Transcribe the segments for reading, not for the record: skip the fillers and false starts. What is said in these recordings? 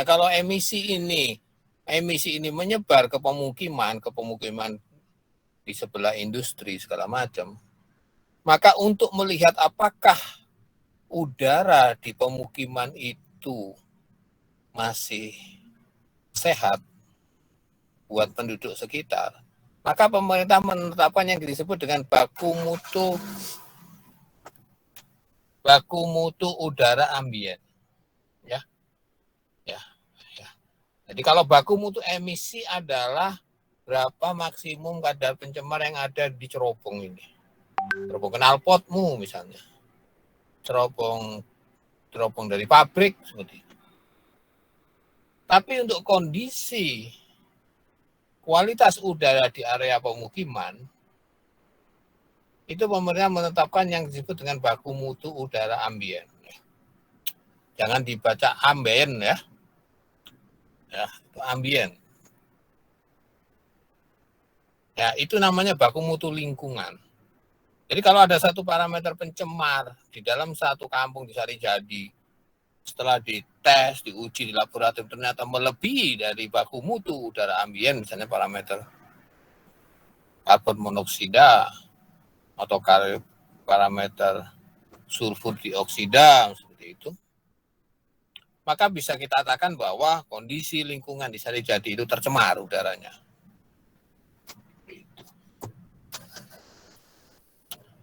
kalau emisi ini menyebar ke pemukiman di sebelah industri segala macam, maka untuk melihat apakah udara di pemukiman itu masih sehat buat penduduk sekitar, maka pemerintah menetapkan yang disebut dengan baku mutu udara ambien. Ya. Jadi kalau baku mutu emisi adalah berapa maksimum kadar pencemar yang ada di cerobong ini. Cerobong knalpotmu misalnya. Cerobong dari pabrik seperti itu. Tapi untuk kondisi kualitas udara di area pemukiman, itu pemerintah menetapkan yang disebut dengan baku mutu udara ambien. Jangan dibaca ambien ya. Ya, itu ambien. Ya, itu namanya baku mutu lingkungan. Jadi kalau ada satu parameter pencemar di dalam satu kampung di Sarijadi, setelah dites, diuji di laboratorium ternyata melebihi dari baku mutu udara ambien, misalnya parameter karbon monoksida atau parameter sulfur dioksida seperti itu, maka bisa kita katakan bahwa kondisi lingkungan di Sarijadi itu tercemar udaranya.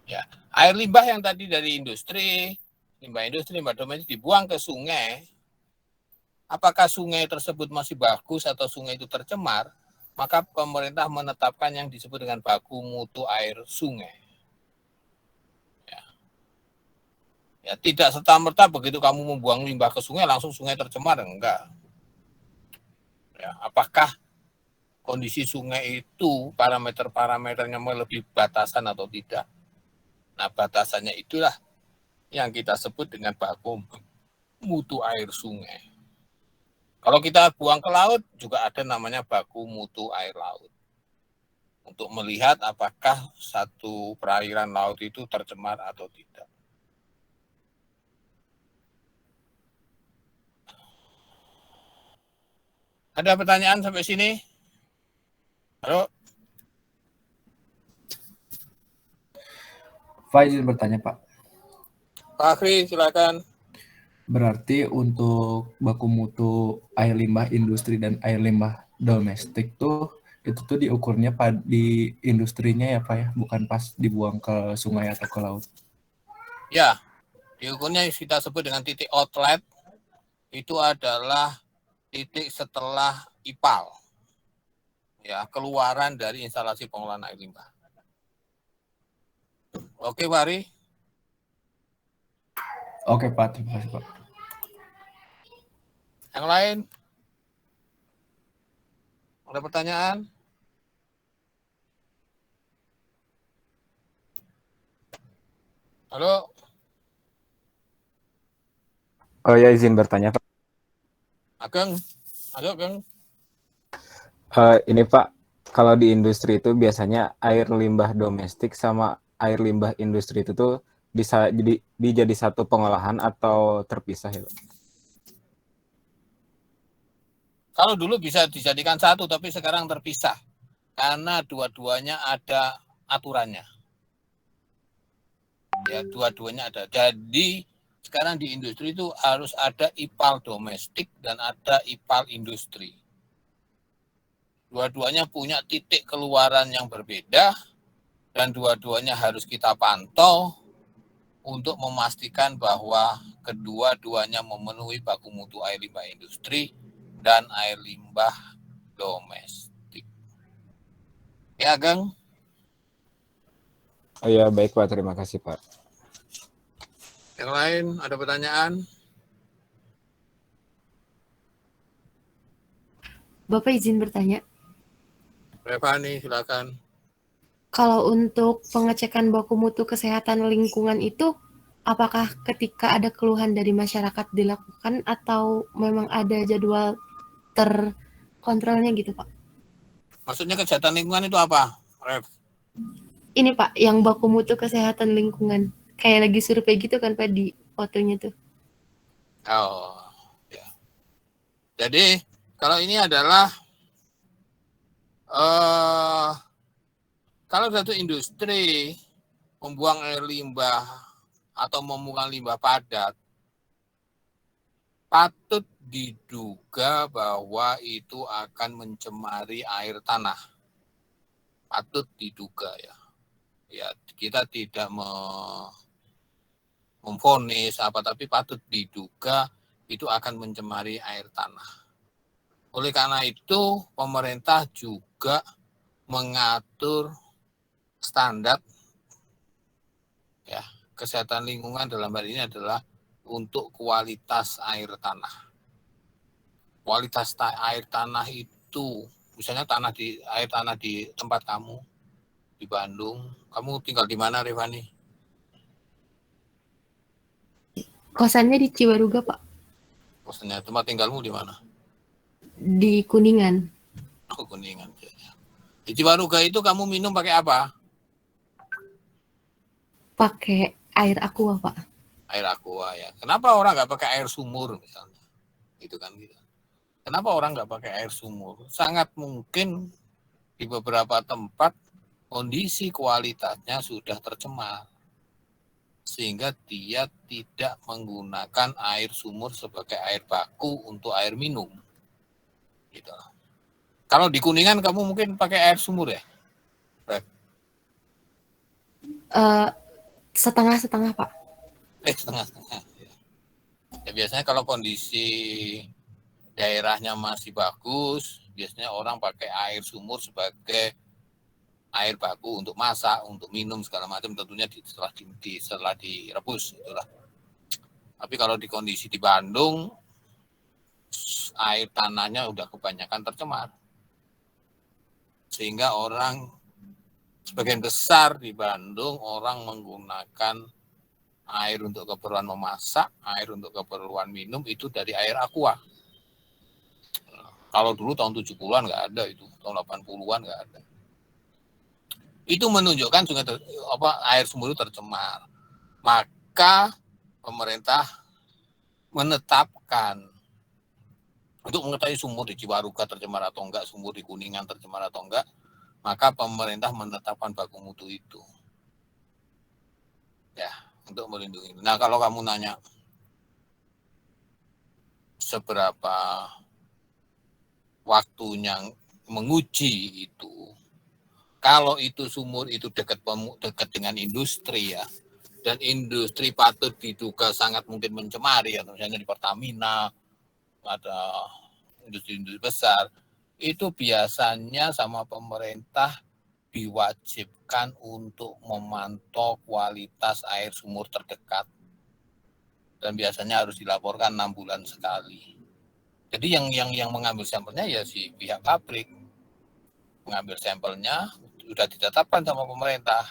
Ya, air limbah yang tadi dari industri, limbah domestik dibuang ke sungai, apakah sungai tersebut masih bagus atau sungai itu tercemar, maka pemerintah menetapkan yang disebut dengan baku mutu air sungai. Ya, tidak serta-merta begitu kamu membuang limbah ke sungai, langsung sungai tercemar, enggak. Ya, apakah kondisi sungai itu parameter-parameternya melebihi batasan atau tidak? Nah, batasannya itulah yang kita sebut dengan baku mutu air sungai. Kalau kita buang ke laut, juga ada namanya baku mutu air laut. Untuk melihat apakah satu perairan laut itu tercemar atau tidak. Ada pertanyaan sampai sini? Halo? Pak izin bertanya, Pak. Pak Akhri, silakan. Berarti untuk baku mutu air limbah industri dan air limbah domestik itu tuh diukurnya di industrinya ya Pak ya, bukan pas dibuang ke sungai atau ke laut. Ya, diukurnya kita sebut dengan titik outlet, itu adalah titik setelah IPAL. Ya, keluaran dari instalasi pengolahan air limbah. Oke, Pak Ari. Oke Pak, terima kasih Pak. Yang lain? Ada pertanyaan? Halo? Oh ya, izin bertanya Pak. Ageng? Halo, Ageng? Ini Pak, kalau di industri itu biasanya air limbah domestik sama air limbah industri itu tuh bisa jadi satu pengolahan atau terpisah ya Pak? Kalau dulu bisa dijadikan satu, tapi sekarang terpisah. Karena dua-duanya ada aturannya. Ya, dua-duanya ada. Jadi, sekarang di industri itu harus ada IPAL domestik dan ada IPAL industri. Dua-duanya punya titik keluaran yang berbeda, dan dua-duanya harus kita pantau untuk memastikan bahwa kedua-duanya memenuhi baku mutu air limbah industri dan air limbah domestik. Ya, Gang? Oh ya, baik Pak, terima kasih Pak. Yang lain ada pertanyaan? Bapak izin bertanya. Revani, silakan. Kalau untuk pengecekan baku mutu kesehatan lingkungan itu, apakah ketika ada keluhan dari masyarakat dilakukan atau memang ada jadwal terkontrolnya gitu, Pak? Maksudnya kesehatan lingkungan itu apa, Rev? Ini Pak, yang baku mutu kesehatan lingkungan. Kayak lagi survei gitu kan Pak di fotonya tuh. Oh, ya. Jadi kalau ini adalah kalau satu industri membuang air limbah atau membuang limbah padat, patut diduga bahwa itu akan mencemari air tanah. Patut diduga ya. Ya, kita tidak memvonis apa, tapi patut diduga itu akan mencemari air tanah. Oleh karena itu, pemerintah juga mengatur standar ya kesehatan lingkungan, dalam hal ini adalah untuk kualitas air tanah. Kualitas air tanah itu, misalnya air tanah di tempat kamu di Bandung, kamu tinggal di mana, Revani? Kosannya di Cibaruga, Pak. Maksudnya tempat tinggalmu di mana? Di Kuningan. Oh, Kuningan. Di Cibaruga itu kamu minum pakai apa? Pakai air aqua, Pak. Air aqua ya. Kenapa orang nggak pakai air sumur misalnya? Itu kan gitu. Kenapa orang nggak pakai air sumur? Sangat mungkin di beberapa tempat kondisi kualitasnya sudah tercemar, sehingga dia tidak menggunakan air sumur sebagai air baku untuk air minum. Gitu. Kalau di Kuningan kamu mungkin pakai air sumur ya? Setengah-setengah, Pak. Setengah-setengah. Ya, biasanya kalau kondisi daerahnya masih bagus, biasanya orang pakai air sumur sebagai air baku untuk masak, untuk minum segala macam, tentunya setelah direbus itulah. Tapi kalau di kondisi di Bandung, air tanahnya udah kebanyakan tercemar, sehingga orang sebagian besar di Bandung orang menggunakan air untuk keperluan memasak, air untuk keperluan minum itu dari air aqua. Kalau dulu tahun 70-an nggak ada itu, tahun 80-an nggak ada. Itu menunjukkan air sumur itu tercemar. Maka pemerintah menetapkan untuk mengetahui sumur di Cibaruga tercemar atau enggak, sumur di Kuningan tercemar atau enggak, maka pemerintah menetapkan baku mutu itu. Ya, untuk melindungi. Nah, kalau kamu nanya seberapa waktunya menguji itu, kalau itu sumur itu dekat dengan industri ya, dan industri patut diduga sangat mungkin mencemari, ya, misalnya di Pertamina, ada industri-industri besar, itu biasanya sama pemerintah diwajibkan untuk memantau kualitas air sumur terdekat, dan biasanya harus dilaporkan 6 bulan sekali. Jadi yang mengambil sampelnya ya si pihak pabrik, mengambil sampelnya sudah ditetapkan sama pemerintah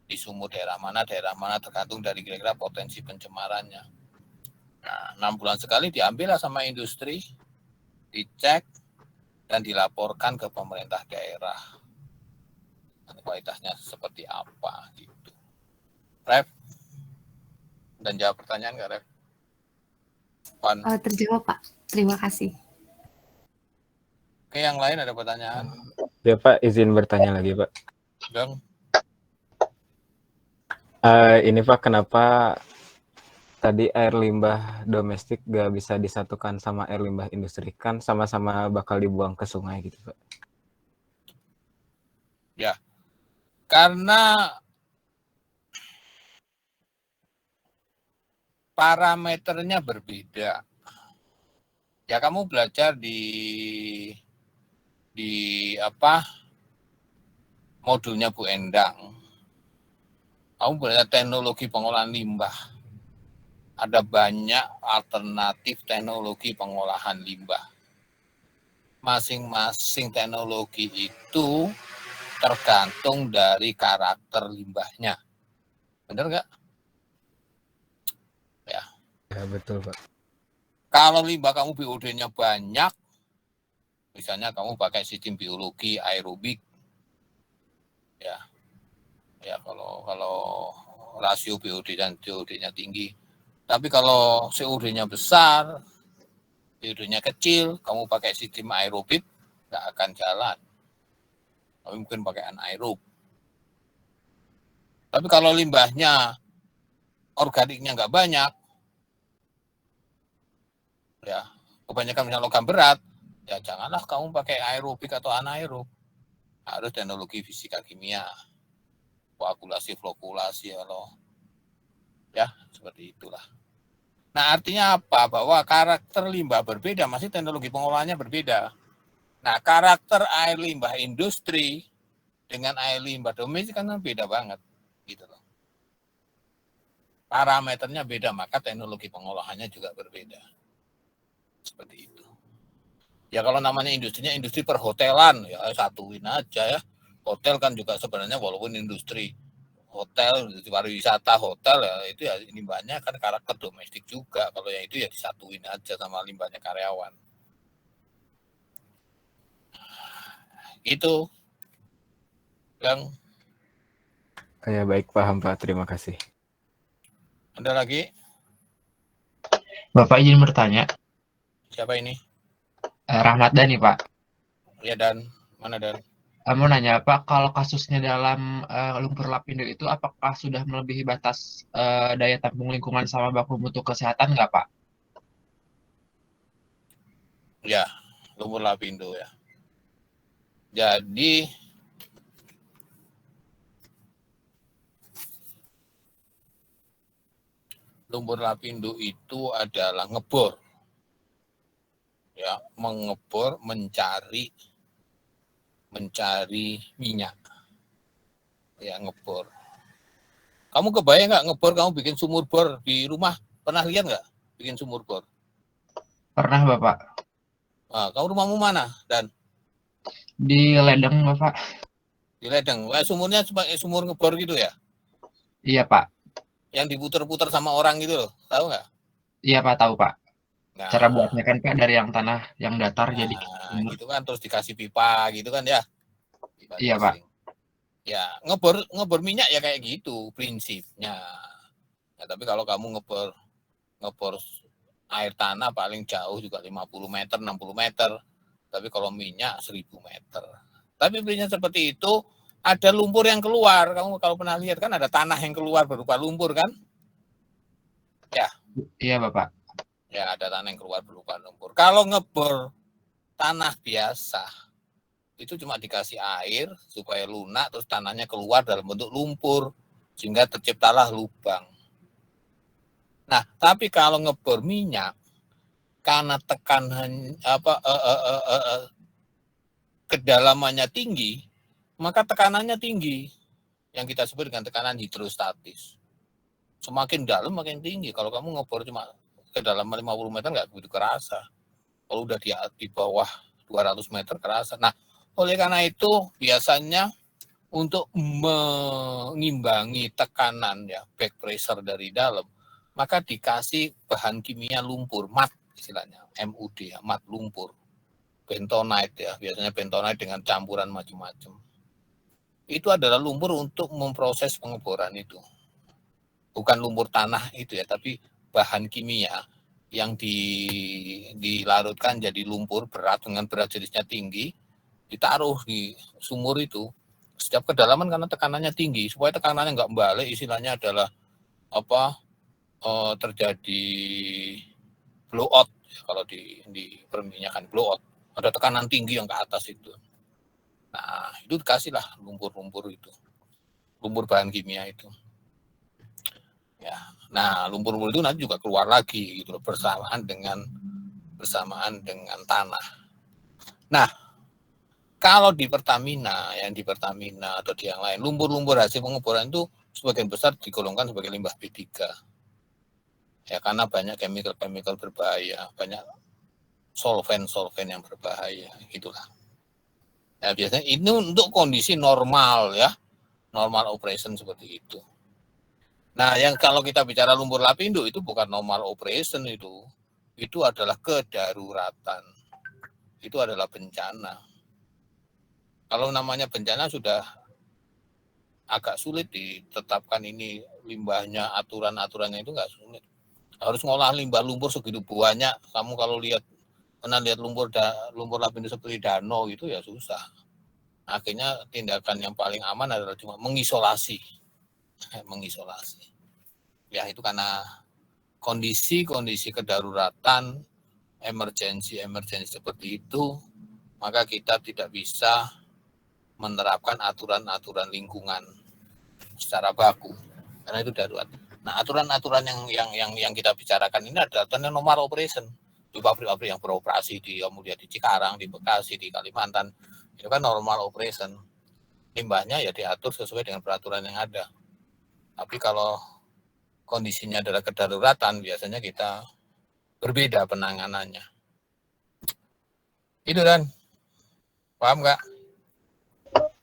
di sumur daerah mana tergantung dari kira-kira potensi pencemarannya. Nah, 6 bulan sekali diambil sama industri, dicek dan dilaporkan ke pemerintah daerah. Kualitasnya seperti apa gitu. Ref, dan jawab pertanyaan nggak, Ref? Terjawab, Pak. Terima kasih. Oke, yang lain ada pertanyaan? Ya Pak, izin bertanya lagi Pak. Bang. Ini Pak, kenapa tadi air limbah domestik gak bisa disatukan sama air limbah industri? Kan sama-sama bakal dibuang ke sungai gitu Pak. Ya, karena parameternya berbeda. Ya, kamu belajar di modulnya Bu Endang. Kamu belajar teknologi pengolahan limbah. Ada banyak alternatif teknologi pengolahan limbah. Masing-masing teknologi itu tergantung dari karakter limbahnya. Benar nggak? Ya. Ya betul Pak. Kalau limbah kamu BOD-nya banyak, misalnya kamu pakai sistem biologi aerobik, ya kalau rasio BOD dan COD-nya tinggi. Tapi kalau COD-nya besar, Periodenya kecil, kamu pakai sistem aerobik, nggak akan jalan. Tapi mungkin pakai anaerob. Tapi kalau limbahnya organiknya nggak banyak, ya kebanyakan misalnya logam berat, ya janganlah kamu pakai aerobik atau anaerob. Harus teknologi fisika kimia, koagulasi, flokulasi, ya seperti itulah. Nah artinya apa? Bahwa karakter limbah berbeda, masih teknologi pengolahannya berbeda. Nah karakter air limbah industri dengan air limbah domestik kan beda banget, gitu loh. Parameternya beda, maka teknologi pengolahannya juga berbeda. Seperti itu. Ya kalau namanya industrinya industri perhotelan, ya satuin aja ya. Hotel kan juga sebenarnya walaupun industri hotel, industri pariwisata hotel ya itu ya limbahnya kan karakter domestik juga. Kalau yang itu ya disatuin aja sama limbahnya karyawan. Itu yang Ya baik, paham Pak. Terima kasih. ada lagi? Bapak izin bertanya, Siapa ini? Rahmat Dhani Pak. Ya dan mana dan? Mau nanya Pak, kalau kasusnya dalam lumpur lapindo itu apakah sudah melebihi batas daya tampung lingkungan sama baku mutu kesehatan nggak Pak? Ya, lumpur lapindo ya. Jadi lumpur lapindo itu adalah ngebor. Ya, mengebor mencari minyak. Ya, ngebor. Kamu kebayang nggak ngebor kamu bikin sumur bor di rumah? Pernah lihat nggak bikin sumur bor? Pernah Bapak. Nah, kamu rumahmu mana? Dan Di ledeng Bapak. di ledeng. Sumurnya sebagai sumur ngebor gitu ya? Iya Pak. Yang diputer-puter sama orang gitu loh. Tahu nggak? Iya Pak, tahu Pak. Nah, Cara buatnya kan Pak dari yang tanah yang datar jadi sumur. gitu kan terus dikasih pipa gitu kan ya. Pipa Iya Pak. gasing. Ya, ngebor minyak ya kayak gitu prinsipnya. Ya, tapi kalau kamu ngebor air tanah paling jauh juga 50 meter, 60 meter. Tapi kalau minyak 1000 meter. Tapi prinsipnya seperti itu, ada lumpur yang keluar. Kamu kalau pernah lihat kan ada tanah yang keluar berupa lumpur kan? Iya Bapak. Ya, ada tanah yang keluar berupa lumpur. Kalau ngebor tanah biasa, itu cuma dikasih air supaya lunak, terus tanahnya keluar dalam bentuk lumpur, sehingga terciptalah lubang. Nah, tapi kalau ngebor minyak, karena tekanan kedalamannya tinggi, maka tekanannya tinggi, yang kita sebut dengan tekanan hidrostatis. Semakin dalam makin tinggi. Kalau kamu ngebor cuma kedalaman 50 meter nggak begitu kerasa. Kalau udah di bawah 200 meter kerasa. Nah, oleh karena itu biasanya untuk mengimbangi tekanan ya back pressure dari dalam, maka dikasih bahan kimia lumpur, mat istilahnya, MUD ya, mat lumpur, bentonite ya, biasanya bentonite dengan campuran macam-macam. Itu adalah lumpur untuk memproses pengeboran itu. Bukan lumpur tanah itu ya, tapi bahan kimia yang dilarutkan jadi lumpur berat dengan berat jenisnya tinggi, ditaruh di sumur itu. Setiap kedalaman karena tekanannya tinggi, supaya tekanannya nggak balik, istilahnya adalah terjadi blowout kalau di perminyakan blowout, ada tekanan tinggi yang ke atas itu. Nah itu dikasihlah lumpur-lumpur itu, lumpur bahan kimia itu. Ya, nah lumpur-lumpur itu nanti juga keluar lagi gitu loh, bersamaan dengan tanah. Nah kalau di Pertamina atau di yang lain, lumpur-lumpur hasil pengeboran itu sebagian besar digolongkan sebagai limbah B3. Ya karena banyak chemical berbahaya, banyak solvent yang berbahaya, gitulah. Ya biasanya ini untuk kondisi normal ya, normal operation seperti itu. Nah, yang kalau kita bicara lumpur lapindo itu bukan normal operation itu adalah kedaruratan, itu adalah bencana. Kalau namanya bencana sudah agak sulit ditetapkan ini limbahnya, aturan-aturannya itu nggak sulit. Harus ngolah limbah lumpur segitu banyak. Kamu kalau lihat pernah lihat lumpur lapindo seperti danau itu ya susah. Akhirnya tindakan yang paling aman adalah cuma mengisolasi. Ya itu karena kondisi kedaruratan, emergensi seperti itu, maka kita tidak bisa menerapkan aturan-aturan lingkungan secara baku karena itu darurat. Nah, aturan-aturan yang kita bicarakan ini adalah normal operation di pabrik-pabrik yang beroperasi kemudian di Cikarang, di Bekasi, di Kalimantan, itu kan normal operation. Limbahnya ya diatur sesuai dengan peraturan yang ada. Tapi kalau kondisinya adalah kedaruratan, biasanya kita berbeda penanganannya. Itu kan, paham nggak?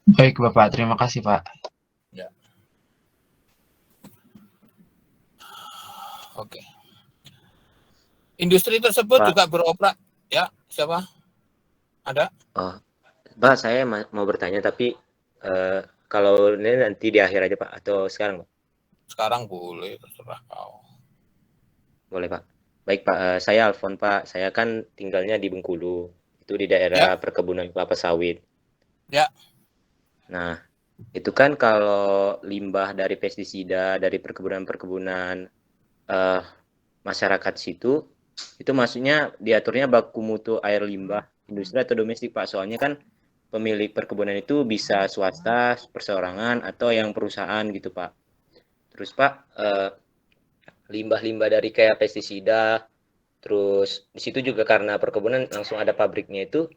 Baik Bapak, terima kasih Pak. Ya. Oke. Industri tersebut Pak. juga beroperasi. Ya, siapa? Ada? Oh, Pak, saya mau bertanya tapi kalau ini nanti di akhir aja Pak atau sekarang Pak? Sekarang boleh, terserah kau. Boleh Pak. Baik Pak, saya Alfon Pak. Saya kan tinggalnya di Bengkulu, itu di daerah perkebunan kelapa sawit. Ya. Nah, itu kan kalau limbah dari pestisida dari perkebunan masyarakat situ, itu maksudnya diaturnya baku mutu air limbah industri atau domestik Pak? Soalnya kan pemilik perkebunan itu bisa swasta, perseorangan, atau yang perusahaan gitu Pak. Terus Pak, limbah-limbah dari kayak pestisida, terus di situ juga karena perkebunan langsung ada pabriknya itu,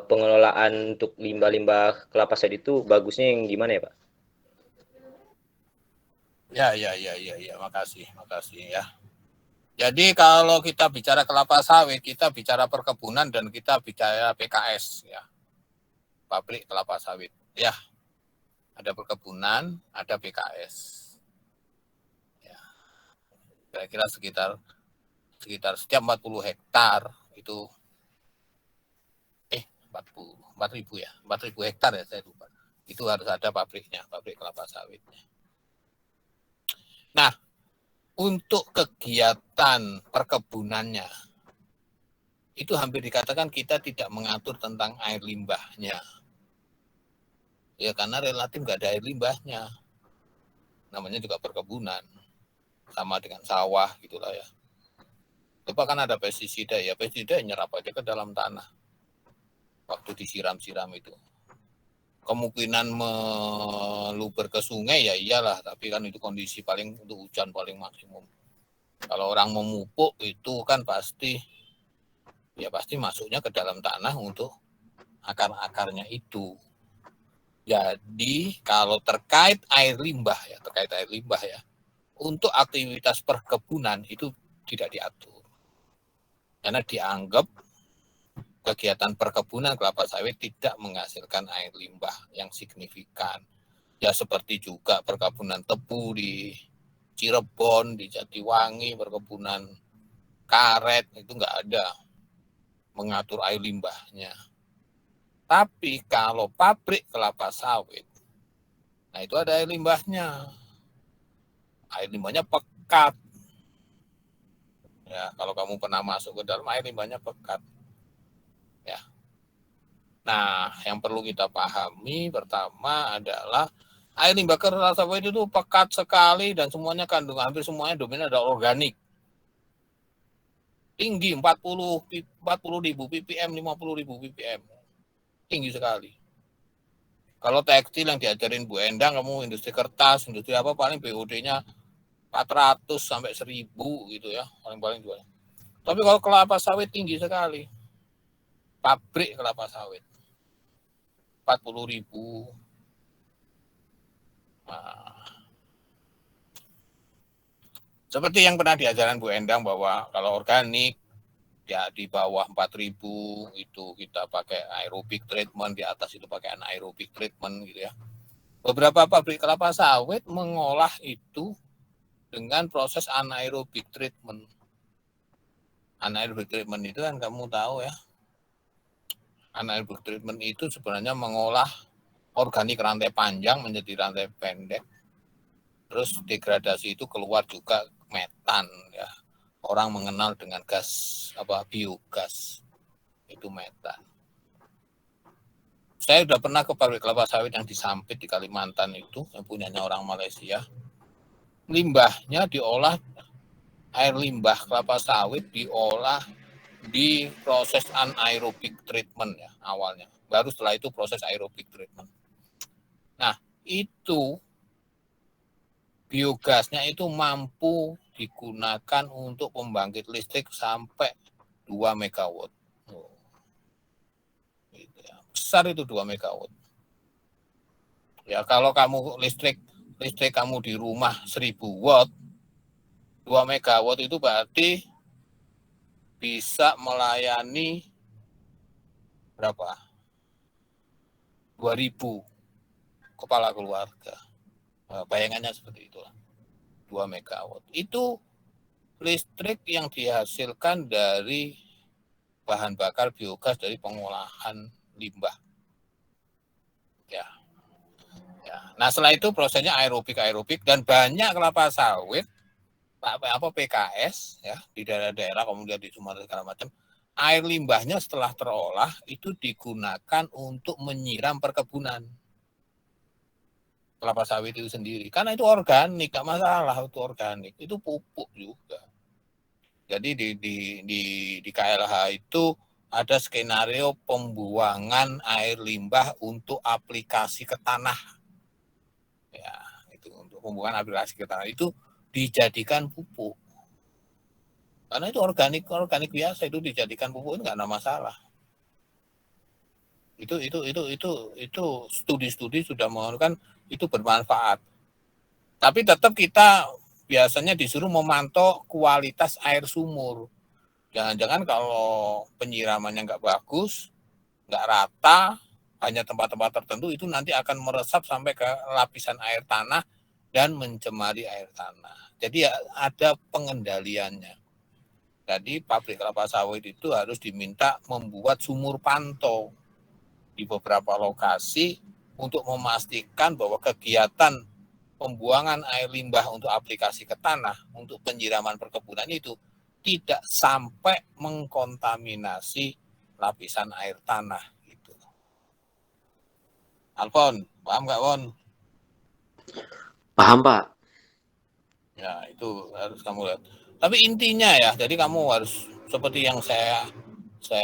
pengelolaan untuk limbah-limbah kelapa sawit itu bagusnya yang gimana ya Pak? Ya, makasih ya. Jadi kalau kita bicara kelapa sawit, kita bicara perkebunan dan kita bicara PKS ya. Pabrik kelapa sawit. Ya. Ada perkebunan, ada PKS. Ya. Kira-kira sekitar setiap 40 hektar itu 4.000 ya. 4.000 hektar ya saya lupa. Itu harus ada pabriknya, pabrik kelapa sawitnya. Nah, untuk kegiatan perkebunannya, itu hampir dikatakan kita tidak mengatur tentang air limbahnya. Ya karena relatif nggak ada air limbahnya. Namanya juga perkebunan. Sama dengan sawah gitulah ya. Coba kan ada pestisida ya, pestisida nyerap aja ke dalam tanah. Waktu disiram-siram itu. Kemungkinan meluber ke sungai ya iyalah, tapi kan itu kondisi paling untuk hujan paling maksimum. Kalau orang memupuk itu kan pasti masuknya ke dalam tanah untuk akar-akarnya itu. Jadi kalau terkait air limbah ya, untuk aktivitas perkebunan itu tidak diatur. Karena dianggap kegiatan perkebunan kelapa sawit tidak menghasilkan air limbah yang signifikan. Ya seperti juga perkebunan tebu di Cirebon, di Jatiwangi, perkebunan karet, itu nggak ada mengatur air limbahnya. Tapi kalau pabrik kelapa sawit, nah itu ada air limbahnya. Air limbahnya pekat. Ya, kalau kamu pernah masuk ke dalam air limbahnya pekat. Ya. Nah, yang perlu kita pahami pertama adalah air limbah kelapa sawit itu pekat sekali dan semuanya hampir semuanya dominan ada organik. Tinggi 40.000 ppm, 50.000 ppm. Tinggi sekali. Kalau tekstil yang diajarin Bu Endang, kamu industri kertas, industri apa paling BOD-nya 400 sampai 1.000 gitu ya, paling juga. Tapi kalau kelapa sawit tinggi sekali. Pabrik kelapa sawit 40.000. Nah, seperti yang pernah diajarkan Bu Endang bahwa kalau organik ya di bawah 4.000 itu kita pakai aerobic treatment, di atas itu pakai anaerobic treatment gitu ya. Beberapa pabrik kelapa sawit mengolah itu dengan proses anaerobic treatment. Anaerobic treatment itu kan kamu tahu ya. Anaerobic treatment itu sebenarnya mengolah organik rantai panjang menjadi rantai pendek. Terus degradasi itu keluar juga metan ya. orang mengenal dengan gas biogas, itu metan. Saya sudah pernah ke pabrik kelapa sawit yang di Sampit di Kalimantan itu, yang punyanya orang Malaysia. Limbahnya diolah, air limbah kelapa sawit diolah di proses anaerobic treatment ya awalnya. Baru setelah itu proses aerobic treatment. Nah, itu biogasnya itu mampu digunakan untuk pembangkit listrik sampai 2 megawatt. Besar itu 2 megawatt. Ya, kalau kamu listrik kamu di rumah 1000 watt, 2 megawatt itu berarti bisa melayani berapa? 2000 kepala keluarga. Bayangannya seperti itulah. 2 megawatt. Itu listrik yang dihasilkan dari bahan bakar biogas dari pengolahan limbah. Ya. Nah, setelah itu prosesnya aerobik dan banyak kelapa sawit PKS ya di daerah-daerah kemudian di Sumatera segala macam, air limbahnya setelah terolah itu digunakan untuk menyiram perkebunan kelapa sawit itu sendiri. Karena itu organik, gak masalah, itu organik, itu pupuk juga. Jadi di KLH itu ada skenario pembuangan air limbah untuk aplikasi ke tanah. Ya, itu untuk pembuangan aplikasi ke tanah itu dijadikan pupuk. Karena itu organik biasa, itu dijadikan pupuk, itu nggak ada masalah. Itu studi-studi sudah menunjukkan itu bermanfaat. Tapi tetap kita biasanya disuruh memantau kualitas air sumur. Jangan-jangan kalau penyiramannya nggak bagus, nggak rata, hanya tempat-tempat tertentu, itu nanti akan meresap sampai ke lapisan air tanah dan mencemari air tanah. Jadi ada pengendaliannya. Jadi pabrik kelapa sawit itu harus diminta membuat sumur pantau di beberapa lokasi untuk memastikan bahwa kegiatan pembuangan air limbah untuk aplikasi ke tanah, untuk penyiraman perkebunan itu tidak sampai mengkontaminasi lapisan air tanah. Gitu. Alfon, paham nggak, Won? Paham, Pak. Ya, itu harus kamu lihat. Tapi intinya ya, jadi kamu harus seperti yang saya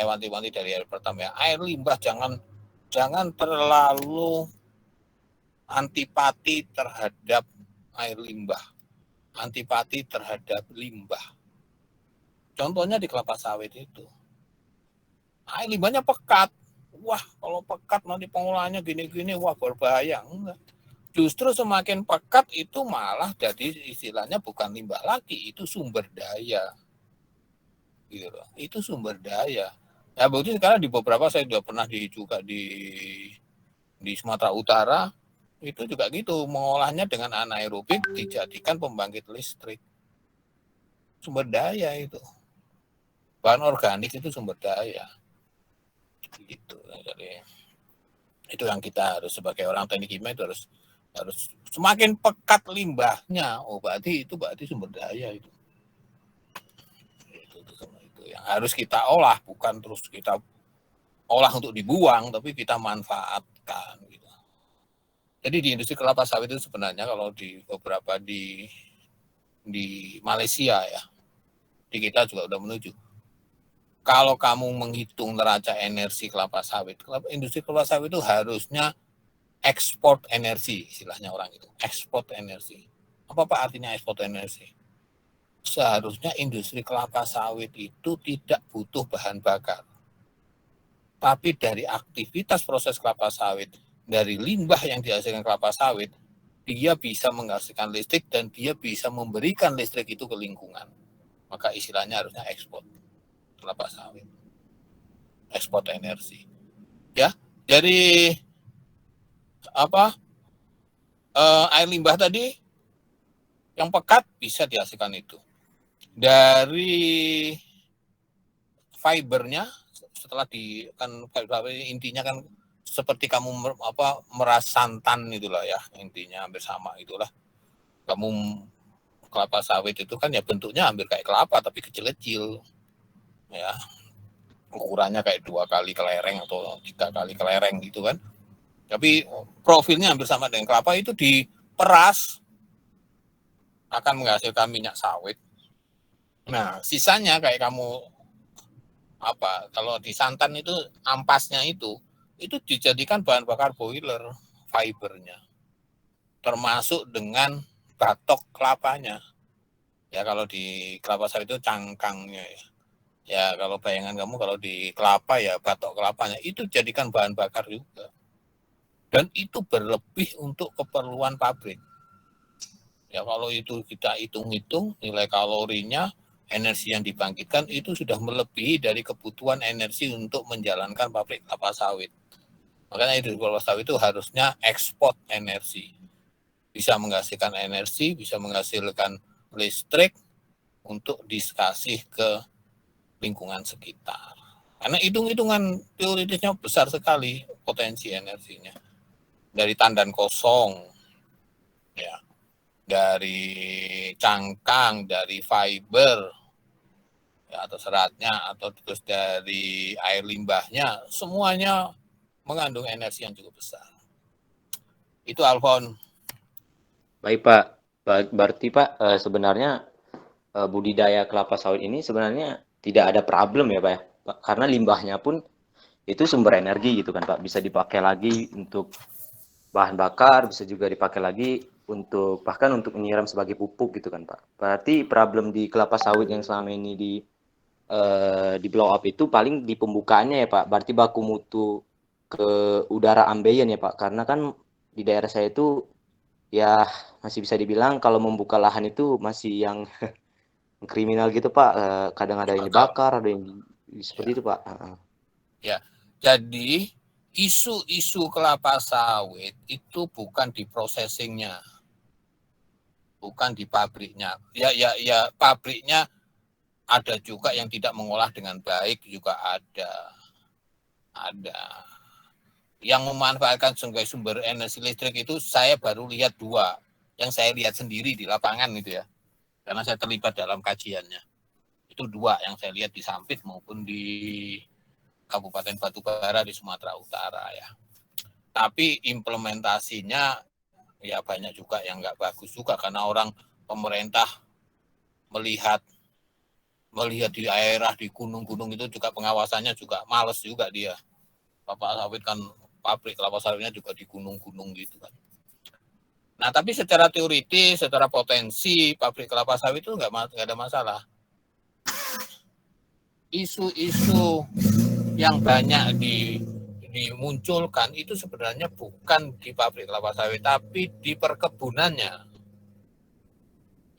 wanti-wanti dari hari pertama ya, air limbah jangan terlalu antipati terhadap air limbah, antipati terhadap limbah. Contohnya di kelapa sawit itu, air limbahnya pekat. Wah, kalau pekat nanti pengolahannya gini-gini, wah berbahaya. Enggak. Justru semakin pekat itu malah jadi istilahnya bukan limbah lagi, itu sumber daya. Gitu. Itu sumber daya. Ya bukti sekarang di beberapa saya sudah pernah juga di Sumatera Utara, itu juga gitu, mengolahnya dengan anaerobik dijadikan pembangkit listrik. Sumber daya itu. Bahan organik itu sumber daya. Gitu. Jadi itu yang kita harus sebagai orang teknik kimia itu harus semakin pekat limbahnya, berarti sumber daya itu. Itu yang harus kita olah, bukan terus kita olah untuk dibuang, tapi kita manfaatkan. Gitu. Jadi di industri kelapa sawit itu sebenarnya kalau di beberapa di Malaysia ya, di kita juga udah menuju. Kalau kamu menghitung neraca energi kelapa sawit, industri kelapa sawit itu harusnya ekspor energi, istilahnya orang itu, ekspor energi. Apa artinya ekspor energi? Seharusnya industri kelapa sawit itu tidak butuh bahan bakar. Tapi dari aktivitas proses kelapa sawit, dari limbah yang dihasilkan kelapa sawit, dia bisa menghasilkan listrik dan dia bisa memberikan listrik itu ke lingkungan. Maka istilahnya harusnya ekspor kelapa sawit, ekspor energi. Ya, jadi air limbah tadi yang pekat bisa dihasilkan itu. Dari fibernya setelah intinya kan seperti kamu meras santan itulah ya, intinya hampir sama itulah. Kamu kelapa sawit itu kan ya bentuknya hampir kayak kelapa tapi kecil-kecil, ya ukurannya kayak 2 kali kelereng atau 3 kali kelereng gitu kan. Tapi profilnya hampir sama dengan kelapa, itu diperas akan menghasilkan minyak sawit. Nah, sisanya kayak kamu kalau di santan itu ampasnya itu dijadikan bahan bakar boiler, fibernya. Termasuk dengan batok kelapanya. Ya kalau di kelapa sawit itu cangkangnya ya. Ya kalau bayangan kamu kalau di kelapa ya batok kelapanya itu jadikan bahan bakar juga. Dan itu berlebih untuk keperluan pabrik. Ya kalau itu kita hitung-hitung nilai kalorinya, energi yang dibangkitkan itu sudah melebihi dari kebutuhan energi untuk menjalankan pabrik kelapa sawit. Makanya industri kelapa sawit itu harusnya ekspor energi. Bisa menghasilkan energi, bisa menghasilkan listrik untuk dikasih ke lingkungan sekitar. Karena hitung-hitungan teoritisnya besar sekali potensi energinya. Dari tandan kosong, ya, dari cangkang, dari fiber, ya, atau seratnya, atau terus dari air limbahnya, semuanya mengandung energi yang cukup besar. Itu Alfon. Baik Pak, berarti Pak sebenarnya budidaya kelapa sawit ini sebenarnya tidak ada problem ya Pak ya? Karena limbahnya pun itu sumber energi gitu kan Pak, bisa dipakai lagi untuk bahan bakar, bisa juga dipakai lagi untuk bahkan untuk menyiram sebagai pupuk gitu kan Pak. Berarti problem di kelapa sawit yang selama ini di blow up itu paling di pembukaannya ya Pak, berarti baku mutu ke udara ambien ya Pak, karena kan di daerah saya itu ya masih bisa dibilang kalau membuka lahan itu masih yang kriminal gitu Pak, kadang ada yang dibakar, ada yang seperti itu Pak. Ya, jadi isu-isu kelapa sawit itu bukan di processingnya, bukan di pabriknya. Ya pabriknya ada juga yang tidak mengolah dengan baik juga ada. Yang memanfaatkan sumber energi listrik itu saya baru lihat 2 yang saya lihat sendiri di lapangan itu ya, karena saya terlibat dalam kajiannya. Itu 2 yang saya lihat di Sampit maupun di Kabupaten Batubara di Sumatera Utara ya. Tapi implementasinya ya banyak juga yang nggak bagus juga, karena pemerintah melihat di daerah di gunung-gunung itu juga pengawasannya juga males juga dia. Kelapa sawit kan pabrik kelapa sawitnya juga di gunung-gunung gitu kan. Nah tapi secara teoritis, secara potensi pabrik kelapa sawit itu nggak ada masalah. Isu-isu yang banyak dimunculkan itu sebenarnya bukan di pabrik kelapa sawit, tapi di perkebunannya.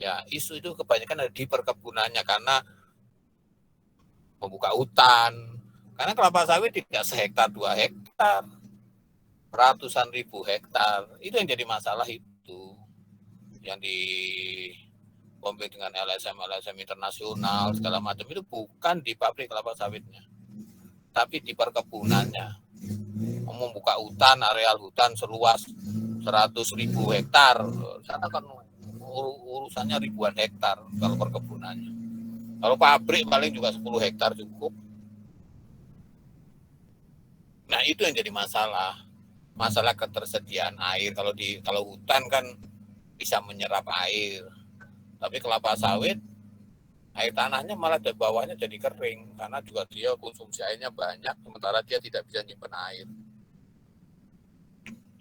Ya isu itu kebanyakan ada di perkebunannya karena membuka hutan. Karena kelapa sawit tidak sehektar 2 hektar. Ratusan ribu hektar, itu yang jadi masalah itu, yang di kompet dengan LSM internasional segala macam itu bukan di pabrik kelapa sawitnya, tapi di perkebunannya. Membuka hutan, areal hutan seluas 100.000 hektar, sana kan urusannya ribuan hektar kalau perkebunannya. Kalau pabrik paling juga 10 hektar cukup. Nah itu yang jadi masalah ketersediaan air. Kalau hutan kan bisa menyerap air, tapi kelapa sawit air tanahnya malah dari bawahnya jadi kering karena juga dia konsumsi airnya banyak, sementara dia tidak bisa nyimpen air,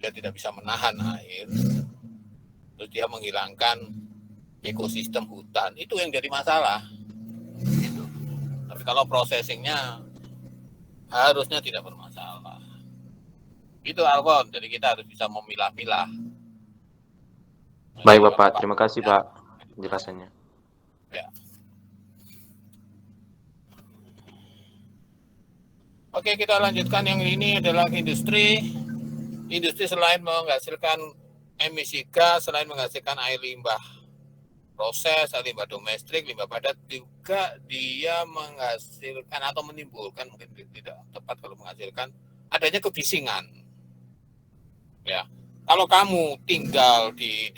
dia tidak bisa menahan air, terus dia menghilangkan ekosistem hutan. Itu yang jadi masalah gitu. Tapi kalau processingnya harusnya tidak bermasalah. Itu Alfon, jadi kita harus bisa memilah-milah. Baik Bapak, terima kasih Pak penjelasannya. Ya. Oke, kita lanjutkan yang ini adalah industri. Industri selain menghasilkan emisi gas, selain menghasilkan air limbah proses, air limbah domestik, limbah padat, juga dia menghasilkan atau menimbulkan, mungkin tidak tepat kalau menghasilkan, adanya kebisingan. Ya, kalau kamu tinggal di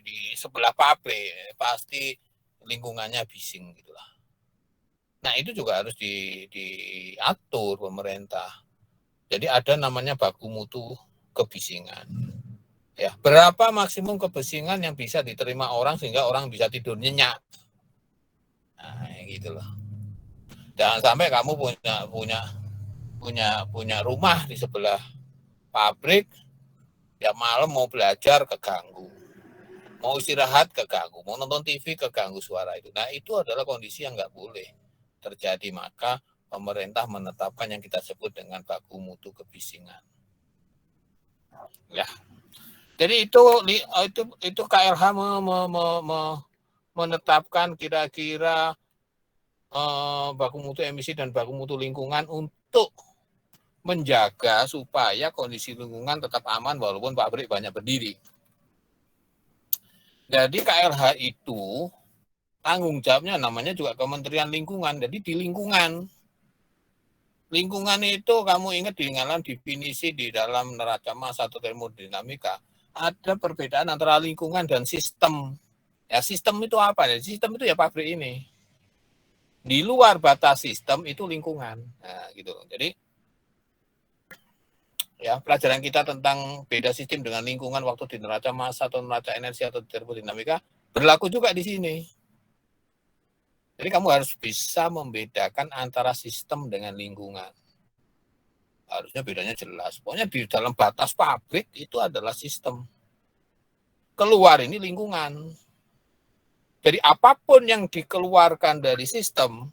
di sebelah pabrik, pasti lingkungannya bising gitulah. Nah, itu juga harus diatur pemerintah. Jadi ada namanya baku mutu kebisingan. Ya, berapa maksimum kebisingan yang bisa diterima orang sehingga orang bisa tidur nyenyak. Nah, gitu loh. Jangan sampai kamu punya rumah di sebelah pabrik, ya malam mau belajar keganggu, mau istirahat keganggu, mau nonton TV keganggu suara itu. Nah, itu adalah kondisi yang nggak boleh terjadi. Maka pemerintah menetapkan yang kita sebut dengan baku mutu kebisingan. Ya, jadi itu KLH menetapkan kira-kira baku mutu emisi dan baku mutu lingkungan untuk menjaga supaya kondisi lingkungan tetap aman walaupun pabrik banyak berdiri. Jadi KLH itu tanggung jawabnya namanya juga Kementerian Lingkungan. Jadi di lingkungan itu kamu ingat di dalam definisi di dalam neraca massa atau termodinamika ada perbedaan antara lingkungan dan sistem. Ya, sistem itu apa? Sistem itu ya pabrik ini. Di luar batas sistem itu lingkungan. Nah, gitu. Jadi ya, pelajaran kita tentang beda sistem dengan lingkungan waktu di neraca massa atau neraca energi atau termodinamika berlaku juga di sini. Jadi kamu harus bisa membedakan antara sistem dengan lingkungan. Harusnya bedanya jelas. Pokoknya di dalam batas pabrik itu adalah sistem. Keluar ini lingkungan. Jadi apapun yang dikeluarkan dari sistem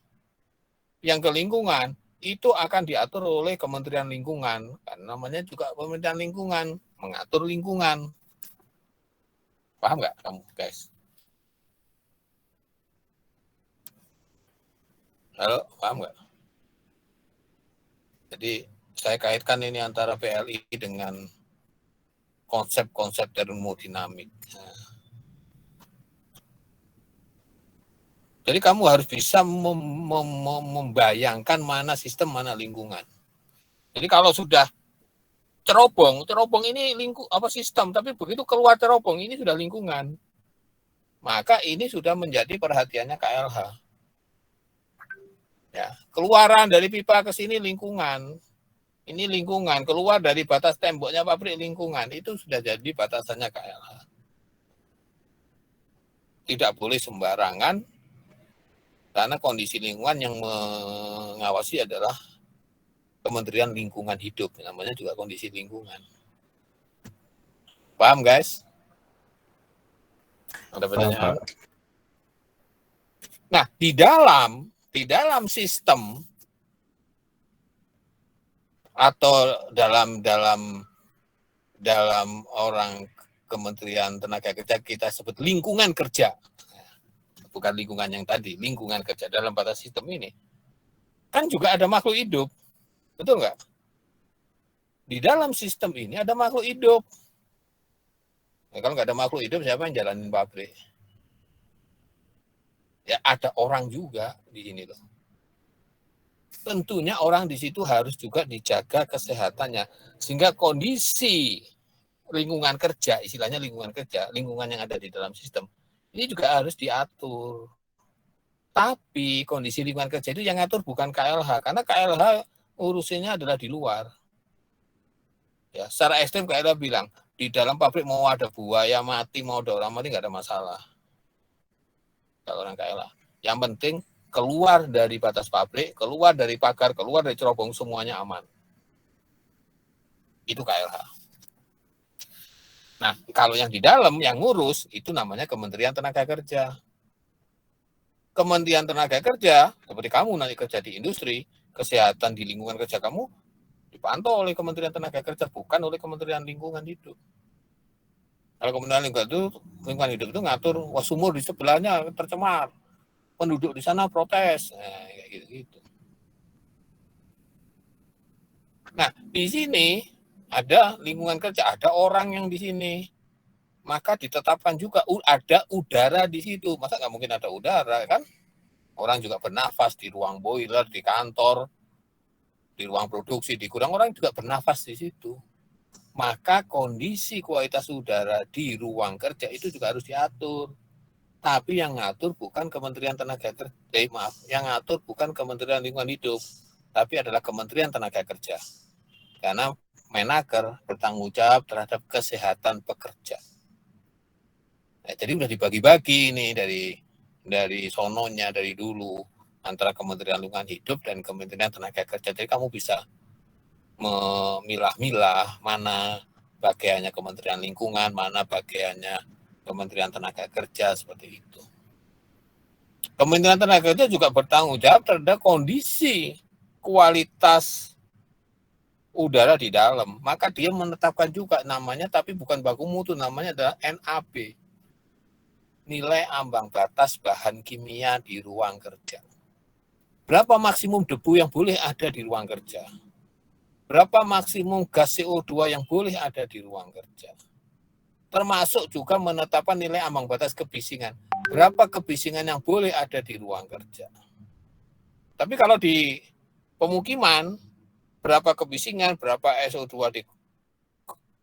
yang ke lingkungan itu akan diatur oleh Kementerian Lingkungan. Karena namanya juga Kementerian Lingkungan, mengatur lingkungan. Paham nggak kamu, guys? Halo, paham nggak? Jadi saya kaitkan ini antara PLI dengan konsep-konsep termodinamik. Jadi kamu harus bisa membayangkan mana sistem, mana lingkungan. Jadi kalau sudah cerobong ini sistem, tapi begitu keluar cerobong ini sudah lingkungan. Maka ini sudah menjadi perhatiannya KLH. Ya, keluaran dari pipa ke sini lingkungan. Ini lingkungan, keluar dari batas temboknya pabrik lingkungan, itu sudah jadi batasannya KLH. Tidak boleh sembarangan, karena kondisi lingkungan yang mengawasi adalah Kementerian Lingkungan Hidup, namanya juga kondisi lingkungan. Paham, guys? Ada pertanyaan? Nah, di dalam sistem atau dalam orang Kementerian Tenaga Kerja kita sebut lingkungan kerja, bukan lingkungan yang tadi, lingkungan kerja dalam batas sistem ini kan juga ada makhluk hidup, betul nggak? Di dalam sistem ini ada makhluk hidup. Nah, kalau nggak ada makhluk hidup, siapa yang jalanin pabrik? Ya ada orang juga di sini loh. Tentunya orang di situ harus juga dijaga kesehatannya, sehingga kondisi lingkungan kerja, istilahnya lingkungan kerja, lingkungan yang ada di dalam sistem, ini juga harus diatur. Tapi kondisi lingkungan kerja itu yang ngatur bukan KLH, karena KLH urusannya adalah di luar. Ya, secara ekstrem KLH bilang, di dalam pabrik mau ada buaya mati, mau ada orang mati, nggak ada masalah. Kalau orang KLH. Yang penting keluar dari batas pabrik, keluar dari pagar, keluar dari cerobong, semuanya aman. Itu KLH. Nah, kalau yang di dalam, yang ngurus, itu namanya Kementerian Tenaga Kerja. Kementerian Tenaga Kerja, seperti kamu nanti kerja di industri, kesehatan di lingkungan kerja kamu, dipantau oleh Kementerian Tenaga Kerja, bukan oleh Kementerian Lingkungan Hidup. Kalau Kementerian Lingkungan Hidup itu ngatur, wah sumur di sebelahnya tercemar, penduduk di sana protes, nah, kayak gitu-gitu. Nah, di sini ada lingkungan kerja, ada orang yang di sini, maka ditetapkan juga ada udara di situ. Masa nggak mungkin ada udara, kan? Orang juga bernafas di ruang boiler, di kantor, di ruang produksi, di gudang, orang juga bernafas di situ. maka kondisi kualitas udara di ruang kerja itu juga harus diatur. Tapi yang ngatur bukan Kementerian Tenaga Kerja, yang ngatur bukan Kementerian Lingkungan Hidup, tapi adalah Kementerian Tenaga Kerja. Karena Menaker bertanggung jawab terhadap kesehatan pekerja. Nah, jadi udah dibagi-bagi ini dari sononya dari dulu antara Kementerian Lingkungan Hidup dan Kementerian Tenaga Kerja. Jadi kamu bisa memilah-milah mana bagiannya Kementerian Lingkungan, mana bagiannya Kementerian Tenaga Kerja, seperti itu. Kementerian Tenaga Kerja juga bertanggung jawab terhadap kondisi kualitas udara di dalam. Maka dia menetapkan juga namanya, tapi bukan baku mutu, namanya adalah NAB. Nilai ambang batas bahan kimia di ruang kerja. Berapa maksimum debu yang boleh ada di ruang kerja? Berapa maksimum gas CO2 yang boleh ada di ruang kerja? Termasuk juga menetapkan nilai ambang batas kebisingan. Berapa kebisingan yang boleh ada di ruang kerja? Tapi kalau di pemukiman, berapa kebisingan, berapa SO2 di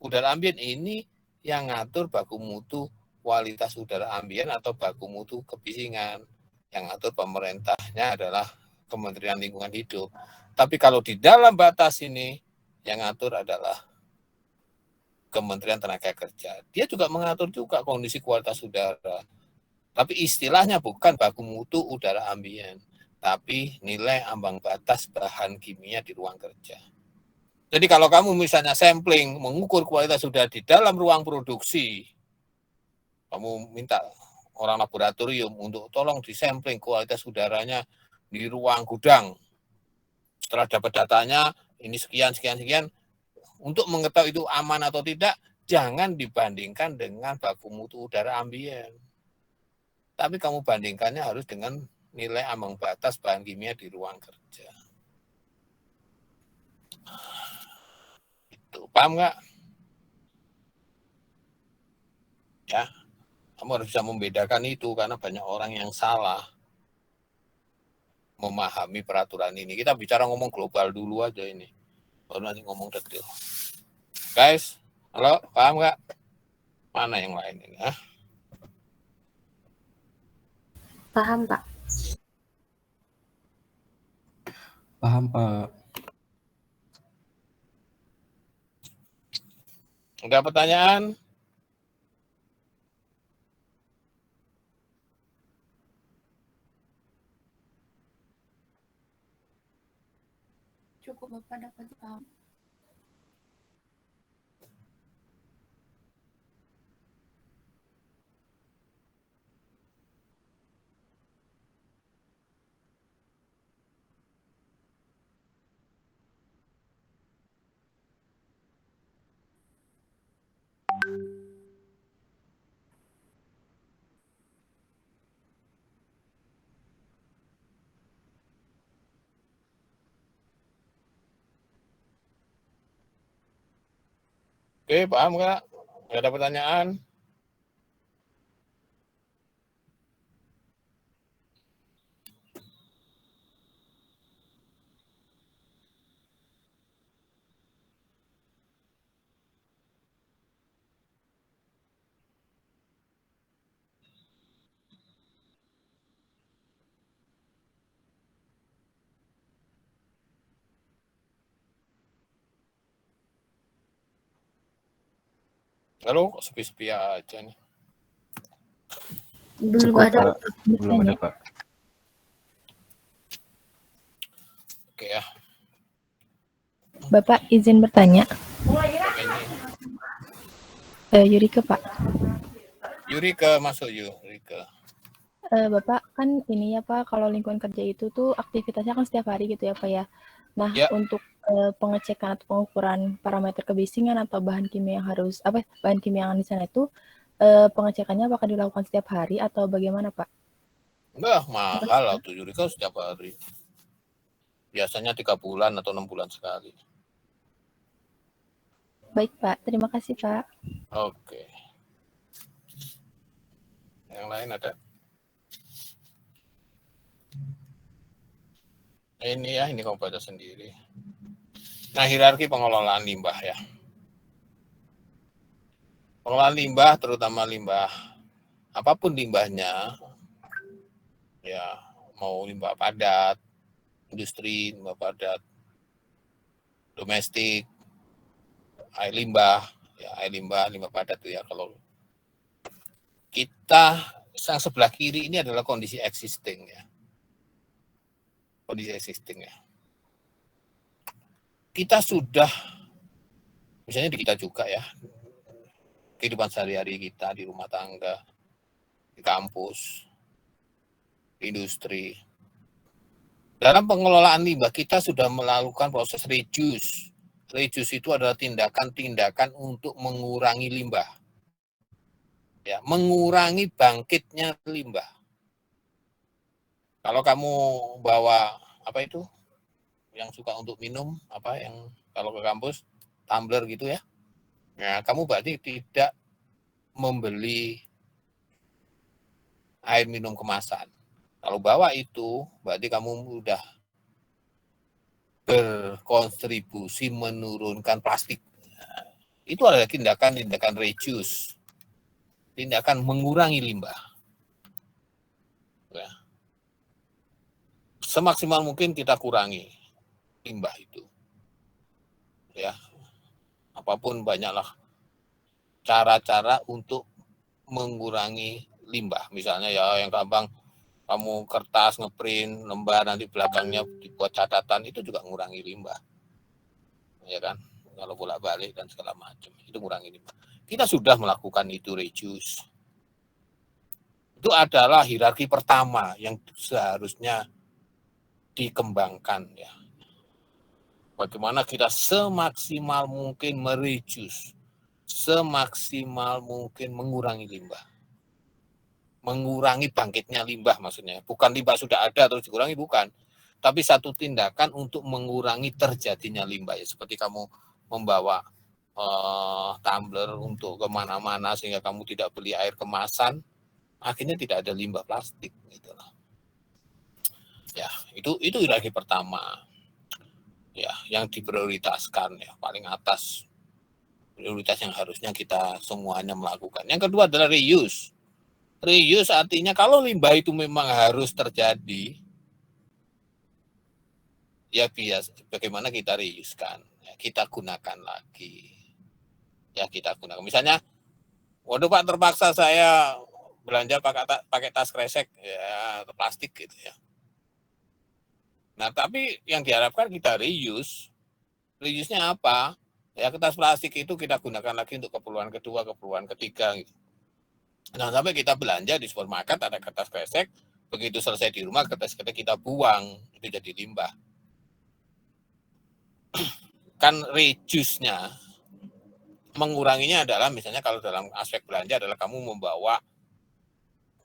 udara ambien, ini yang ngatur baku mutu kualitas udara ambien atau baku mutu kebisingan. Yang ngatur pemerintahnya adalah Kementerian Lingkungan Hidup. Tapi kalau di dalam batas ini, yang ngatur adalah Kementerian Tenaga Kerja. Dia juga mengatur juga kondisi kualitas udara. Tapi istilahnya bukan baku mutu udara ambien, tapi nilai ambang batas bahan kimia di ruang kerja. Jadi kalau kamu misalnya sampling, mengukur kualitas udara di dalam ruang produksi, kamu minta orang laboratorium untuk tolong disampling kualitas udaranya di ruang gudang. Setelah dapat datanya, ini sekian, untuk mengetahui itu aman atau tidak, jangan dibandingkan dengan baku mutu udara ambien. Tapi kamu bandingkannya harus dengan nilai ambang batas bahan kimia di ruang kerja. Itu, paham nggak? Ya, kamu harus bisa membedakan itu, karena banyak orang yang salah memahami peraturan ini. Kita bicara ngomong global dulu aja ini, baru nanti ngomong detail. Guys, halo, paham nggak? Mana yang lain ini? Paham, Pak. Paham, Pak. Ada pertanyaan? Cukup Bapak dapat paham. Oke, paham nggak? Nggak ada pertanyaan? Halo, kok sepi-sepi aja nih? Belum Cukup, ada. Pak. Belum ada, Pak. Oke ya. Bapak izin bertanya. Yurika, Pak. Yurika, masuk Yurika. Bapak kan ini ya Pak, kalau lingkungan kerja itu tuh aktivitasnya kan setiap hari gitu ya Pak ya. Nah, Ya. untuk pengecekan atau pengukuran parameter kebisingan atau bahan kimia yang harus bahan kimia yang di sana itu pengecekannya apakah dilakukan setiap hari atau bagaimana Pak? Enggak, mahal tuh Yurika setiap hari. Biasanya 3 bulan atau 6 bulan sekali. Baik Pak, terima kasih Pak. Oke. Yang lain ada? Ini ya, ini kamu baca sendiri. Nah, hierarki pengelolaan limbah ya. Pengelolaan limbah, terutama limbah apapun limbahnya, ya mau limbah padat, industri, limbah padat, domestik, air limbah, limbah padat itu ya. Kalau kita yang sebelah kiri ini adalah kondisi existing ya, kondisi existing ya. Kita sudah, misalnya di kita juga ya, kehidupan sehari-hari kita di rumah tangga, di kampus, di industri. Dalam pengelolaan limbah kita sudah melakukan proses reduce. Reduce itu adalah tindakan-tindakan untuk mengurangi limbah. Ya, mengurangi bangkitnya limbah. Kalau kamu bawa apa itu? Yang suka untuk minum, apa yang kalau ke kampus tumbler gitu ya. Nah, kamu berarti tidak membeli air minum kemasan. Kalau bawa itu, berarti kamu udah berkontribusi menurunkan plastik. Nah, itu adalah tindakan-tindakan reduce, tindakan mengurangi limbah. Ya. Semaksimal mungkin kita kurangi limbah itu. Ya, apapun banyaklah cara-cara untuk mengurangi limbah. Misalnya ya yang gampang, kamu kertas ngeprint lembar nanti belakangnya dibuat catatan, itu juga mengurangi limbah, ya kan? Kalau bolak-balik dan segala macam itu mengurangi limbah. Kita sudah melakukan itu reduce. Itu adalah hierarki pertama yang seharusnya dikembangkan ya. Bagaimana kita semaksimal mungkin mereduce, semaksimal mungkin mengurangi limbah. Mengurangi bangkitnya limbah maksudnya. Bukan limbah sudah ada terus dikurangi, bukan. Tapi satu tindakan untuk mengurangi terjadinya limbah. Ya, seperti kamu membawa tumbler untuk kemana-mana sehingga kamu tidak beli air kemasan, akhirnya tidak ada limbah plastik. Gitu lah. Ya, itu hierarki pertama. Ya, yang diprioritaskan ya, paling atas prioritas yang harusnya kita semuanya melakukan. Yang kedua adalah reuse. Reuse artinya kalau limbah itu memang harus terjadi, ya biasa bagaimana kita reuse kan, ya, kita gunakan lagi, ya kita gunakan. Misalnya, waduh Pak terpaksa saya belanja pakai tas kresek, ya plastik gitu ya. Nah tapi yang diharapkan kita reuse, reuse-nya apa? Ya kertas plastik itu kita gunakan lagi untuk keperluan kedua, keperluan ketiga gitu. Nah, sampai kita belanja di supermarket ada kertas kresek, begitu selesai di rumah kertas kita buang, itu jadi limbah. Kan reduce-nya, menguranginya adalah misalnya kalau dalam aspek belanja adalah kamu membawa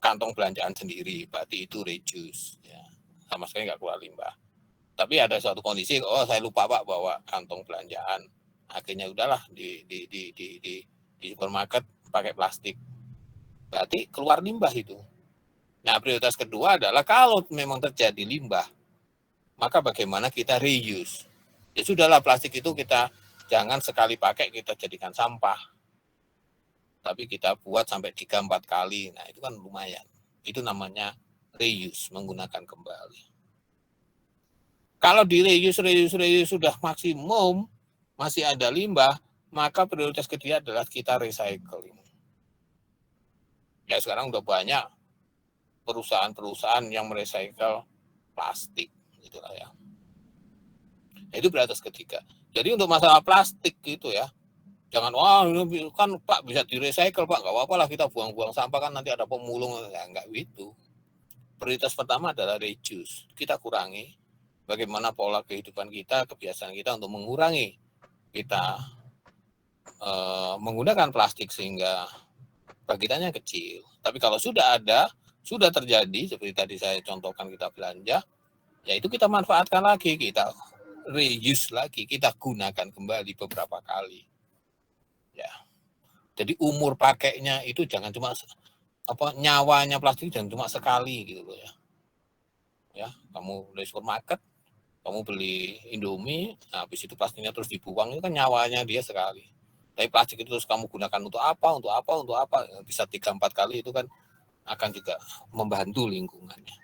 kantong belanjaan sendiri, berarti itu reduce. Ya. Sama sekali nggak keluar limbah. Tapi ada suatu kondisi, oh saya lupa Pak bawa kantong belanjaan, akhirnya udahlah di supermarket pakai plastik. Berarti keluar limbah itu. Nah, prioritas kedua adalah kalau memang terjadi limbah, maka bagaimana kita reuse. Ya sudahlah, plastik itu kita jangan sekali pakai kita jadikan sampah. Tapi kita buat sampai 3-4 kali. Nah, itu kan lumayan. Itu namanya reuse, menggunakan kembali. Kalau di reuse sudah maksimum, masih ada limbah, maka prioritas ketiga adalah kita recycling. Ya sekarang udah banyak perusahaan-perusahaan yang merecycle plastik gitulah ya. Itu prioritas ketiga. Jadi untuk masalah plastik gitu ya, jangan wah ini kan Pak bisa di-recycle Pak, nggak apa-apa lah kita buang-buang sampah kan nanti ada pemulung, ya nggak gitu. Prioritas pertama adalah reduce, kita kurangi bagaimana pola kehidupan kita, kebiasaan kita untuk mengurangi kita menggunakan plastik sehingga bangkitannya kecil. Tapi kalau sudah ada, sudah terjadi, seperti tadi saya contohkan kita belanja, ya itu kita manfaatkan lagi, kita reuse lagi, kita gunakan kembali beberapa kali. Ya. Jadi umur pakainya itu jangan cuma nyawanya plastik jangan cuma sekali gitu loh ya. Ya, kamu dari supermarket, kamu beli Indomie, nah habis itu plastiknya terus dibuang, itu kan nyawanya dia sekali. Tapi plastik itu terus kamu gunakan untuk apa, bisa 3-4 kali, itu kan akan juga membantu lingkungannya.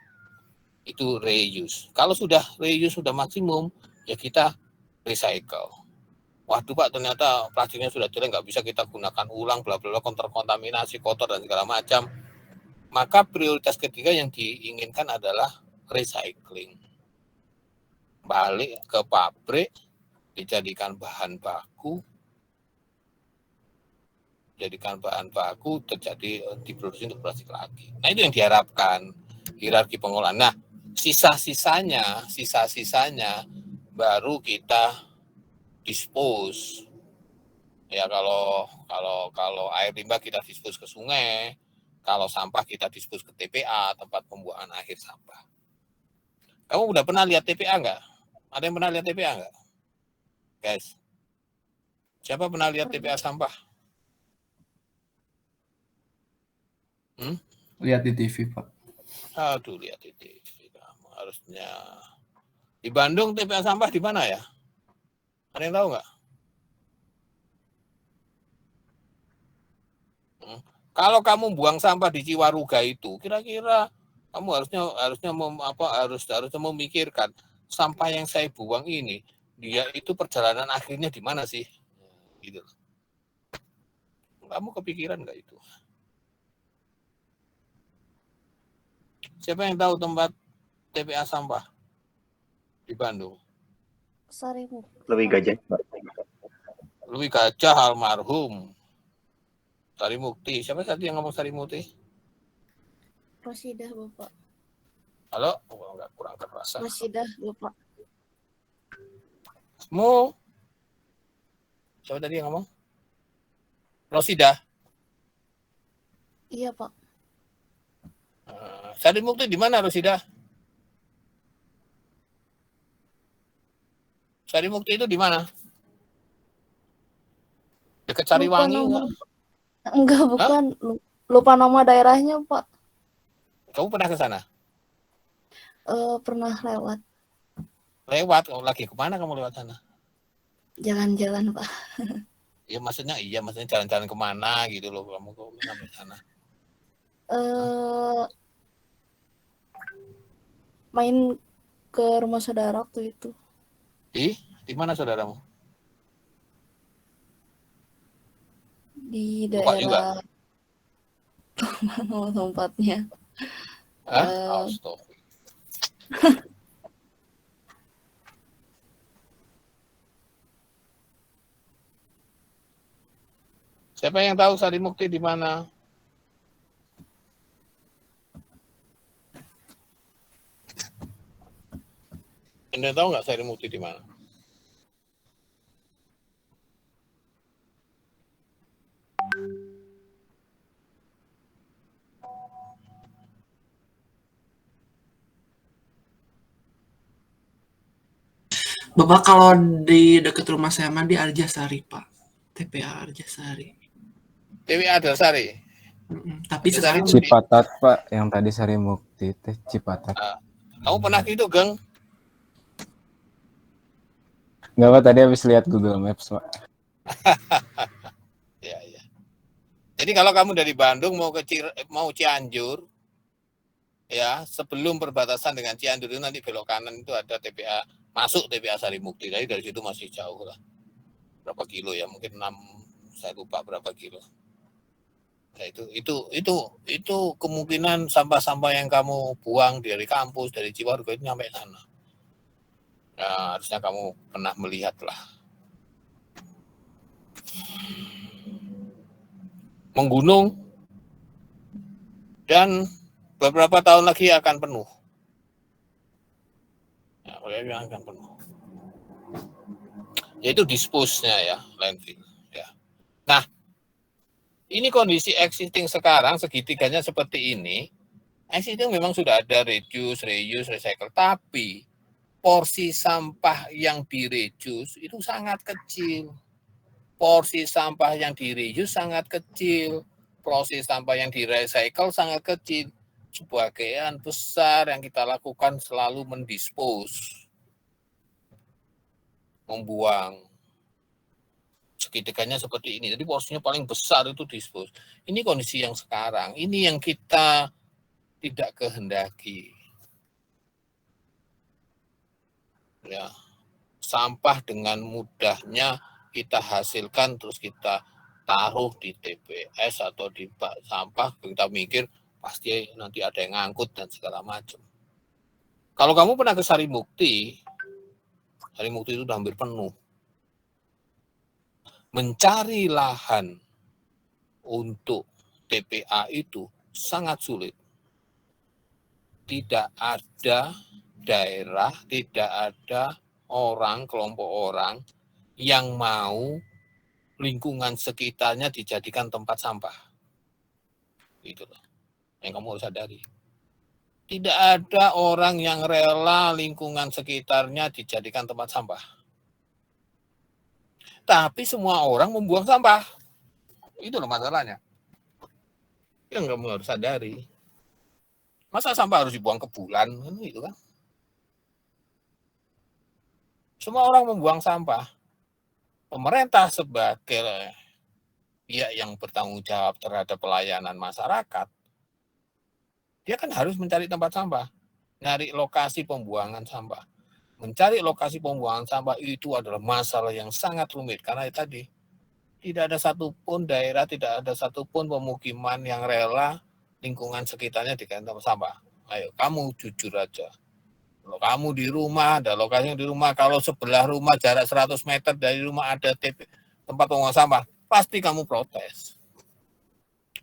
Itu reuse. Kalau sudah reuse sudah maksimum, ya kita recycle. Waduh Pak, ternyata plastiknya sudah jelek, nggak bisa kita gunakan ulang, bla bla bla, terkontaminasi, kotor dan segala macam. Maka prioritas ketiga yang diinginkan adalah recycling. Balik ke pabrik, dijadikan bahan baku, terjadi diproduksi untuk plastik lagi. Nah itu yang diharapkan, hierarki pengolahan. Nah sisa-sisanya baru kita dispose. Ya kalau air limbah kita dispose ke sungai, kalau sampah kita dispose ke TPA, tempat pembuangan akhir sampah. Kamu udah pernah lihat TPA nggak? Ada yang pernah lihat TPA nggak? Guys, siapa pernah lihat TPA sampah? Lihat di TV, Pak. Aduh, lihat di TV. Kamu harusnya. Di Bandung TPA sampah di mana ya? Ada yang tahu nggak? Kalau kamu buang sampah di Ciwaruga itu, kira-kira kamu harusnya memikirkan sampah yang saya buang ini, dia itu perjalanan akhirnya di mana sih? Gitu. Kamu kepikiran nggak itu? Siapa yang tahu tempat TPA sampah di Bandung? Lebih Gajah. Louis Gajah almarhum. Sari Mukti. Siapa tadi yang ngomong Sari Mukti? Rosidah Bapak. Halo? Oh, enggak, kurang terasa. Rosidah Bapak. Mu. Siapa tadi yang ngomong? Rosidah. Iya Pak. Sari Mukti di mana Rosidah? Sari Mukti itu di mana? Dekat Sariwangi enggak? Enggak, bukan. Lupa nama daerahnya, Pak. Kamu pernah ke sana? Pernah lewat. Lewat? Lagi kemana kamu lewat sana? Jalan-jalan, Pak. Ya maksudnya jalan-jalan kemana gitu loh, kamu sampai sana? Main ke rumah saudara waktu itu. Di mana saudaramu? Di Lupa juga? daerah nama tempatnya. Astaga. Siapa yang tahu Sari Mukti di mana? Anda tahu nggak Sari Mukti di mana? Bapak, kalau di dekat rumah saya mah di Arjasari, Pak. TPA Arjasari. TPA Arjasari. Tapi Arjasari sekarang Cipatat, Pak, yang tadi Sari Mukti teh Cipatat. Kamu pernah gitu, Geng? Enggak, Pak, tadi habis lihat Google Maps, Pak. Ya. Jadi kalau kamu dari Bandung mau Cianjur, ya sebelum perbatasan dengan Cianjur itu nanti belok kanan itu ada TPA, masuk TPA Sari Mukti. Dari situ masih jauh lah. Berapa kilo ya? Mungkin 6, saya lupa berapa kilo. Nah, itu kemungkinan sampah-sampah yang kamu buang dari kampus, dari Ciwaruga itu nyampe sana. Nah, harusnya kamu pernah melihat lah. Menggunung dan beberapa tahun lagi akan penuh. Ya, akan penuh. Yaitu dispose-nya ya, landfill. Ya. Nah, ini kondisi existing sekarang segitiganya seperti ini. Existing memang sudah ada reduce, reuse, recycle, tapi porsi sampah yang di-reduce itu sangat kecil. Porsi sampah yang di-reuse sangat kecil. Porsi sampah yang di-recycle sangat kecil. Sebagian besar yang kita lakukan selalu mendispose, membuang. segitiganya seperti ini. Jadi porsinya paling besar itu dispos. Ini kondisi yang sekarang. Ini yang kita tidak kehendaki. Ya, sampah dengan mudahnya kita hasilkan terus kita taruh di TPS atau di bak sampah, kita mikir pasti nanti ada yang ngangkut dan segala macam. Kalau kamu pernah ke Sarimukti itu udah hampir penuh. Mencari lahan untuk TPA itu sangat sulit. Tidak ada daerah, tidak ada orang, kelompok orang yang mau lingkungan sekitarnya dijadikan tempat sampah. Itu loh yang kamu harus sadari. Tidak ada orang yang rela lingkungan sekitarnya dijadikan tempat sampah. Tapi semua orang membuang sampah. Itu loh masalahnya. Yang kamu harus sadari. Masa sampah harus dibuang ke bulan? Gitu kan. Semua orang membuang sampah. Pemerintah sebagai pihak yang bertanggung jawab terhadap pelayanan masyarakat, dia kan harus mencari tempat sampah, nyari lokasi pembuangan sampah. Mencari lokasi pembuangan sampah itu adalah masalah yang sangat rumit, karena tadi tidak ada satupun daerah, tidak ada satupun pemukiman yang rela lingkungan sekitarnya dijadikan tempat sampah. Ayo, kamu jujur aja. Kalau kamu di rumah, ada lokasi di rumah, kalau sebelah rumah jarak 100 meter dari rumah ada tempat pembuangan sampah, pasti kamu protes.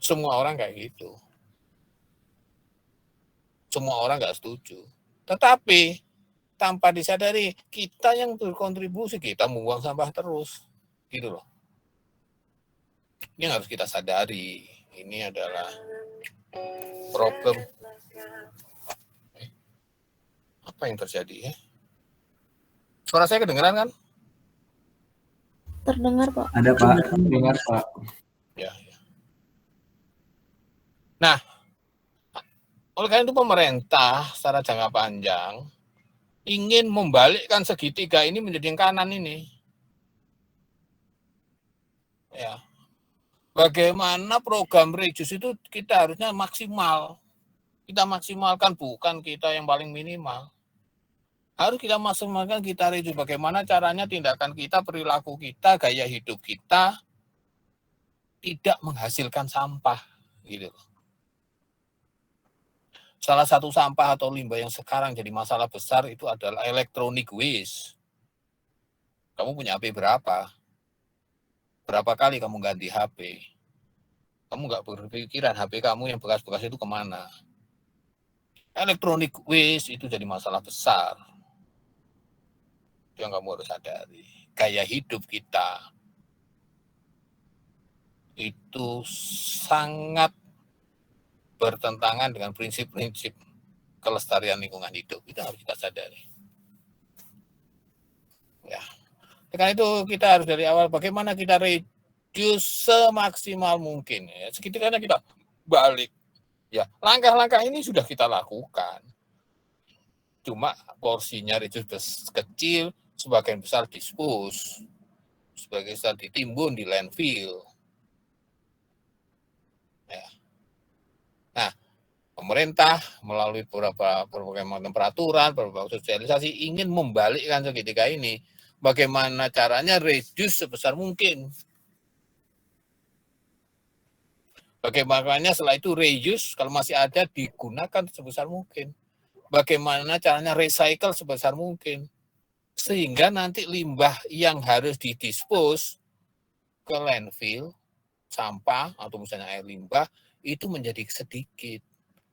Semua orang kayak gitu. Semua orang nggak setuju. Tetapi tanpa disadari, kita yang berkontribusi, kita membuang sampah terus. Gitu loh. Ini yang harus kita sadari. Ini adalah problem. Apa yang terjadi ya? Suara saya kedengeran kan? Terdengar, Pak. Ada Pak, dengar Pak. Ya. Nah, oleh karena itu pemerintah secara jangka panjang ingin membalikkan segitiga ini menjadi yang kanan ini. Ya. Bagaimana program reduce itu kita harusnya maksimal. Kita maksimalkan, bukan kita yang paling minimal. Harus kita maksimalkan, kita reduce. Bagaimana caranya tindakan kita, perilaku kita, gaya hidup kita tidak menghasilkan sampah. Gitu. Salah satu sampah atau limbah yang sekarang jadi masalah besar itu adalah electronic waste. Kamu punya HP berapa? Berapa kali kamu ganti HP? Kamu nggak berpikiran HP kamu yang bekas-bekas itu kemana? Electronic waste itu jadi masalah besar. Itu yang kamu harus sadari. Gaya hidup kita itu sangat bertentangan dengan prinsip-prinsip kelestarian lingkungan hidup. Itu harus kita sadari. Ya. Karena itu kita harus dari awal bagaimana kita reduce semaksimal mungkin. Ya. Segitiganya kita balik. Ya, langkah-langkah ini sudah kita lakukan. Cuma porsinya reduce kecil, sebagian besar dispose, sebagian besar ditimbun di landfill. Ya. Nah, pemerintah melalui berbagai macam peraturan, berbagai sosialisasi ingin membalikkan segitiga ini. Bagaimana caranya reduce sebesar mungkin. Bagaimana setelah itu reuse, kalau masih ada digunakan sebesar mungkin. Bagaimana caranya recycle sebesar mungkin. Sehingga nanti limbah yang harus didispose ke landfill, sampah atau misalnya air limbah, itu menjadi sedikit.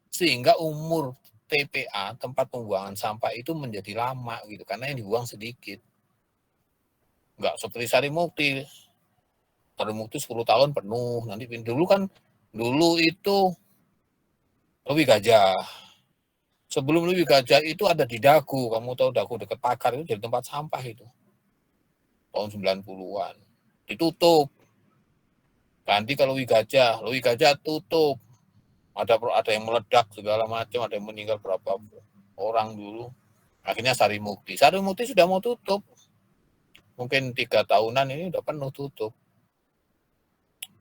Sehingga umur TPA, tempat pembuangan sampah itu menjadi lama gitu, karena yang dibuang sedikit. Enggak seperti Sarimukti. Sarimukti 10 tahun penuh, nanti dulu itu Lewi Gajah. Sebelum Lewi Gajah itu ada di Dago, kamu tahu Dago dekat Pakar itu jadi tempat sampah itu. Tahun 90-an. Ditutup. Ganti ke Lewi Gajah tutup. Ada yang meledak segala macam, ada yang meninggal berapa orang dulu. Akhirnya Sarimukti sudah mau tutup. Mungkin 3 tahunan ini udah penuh tutup.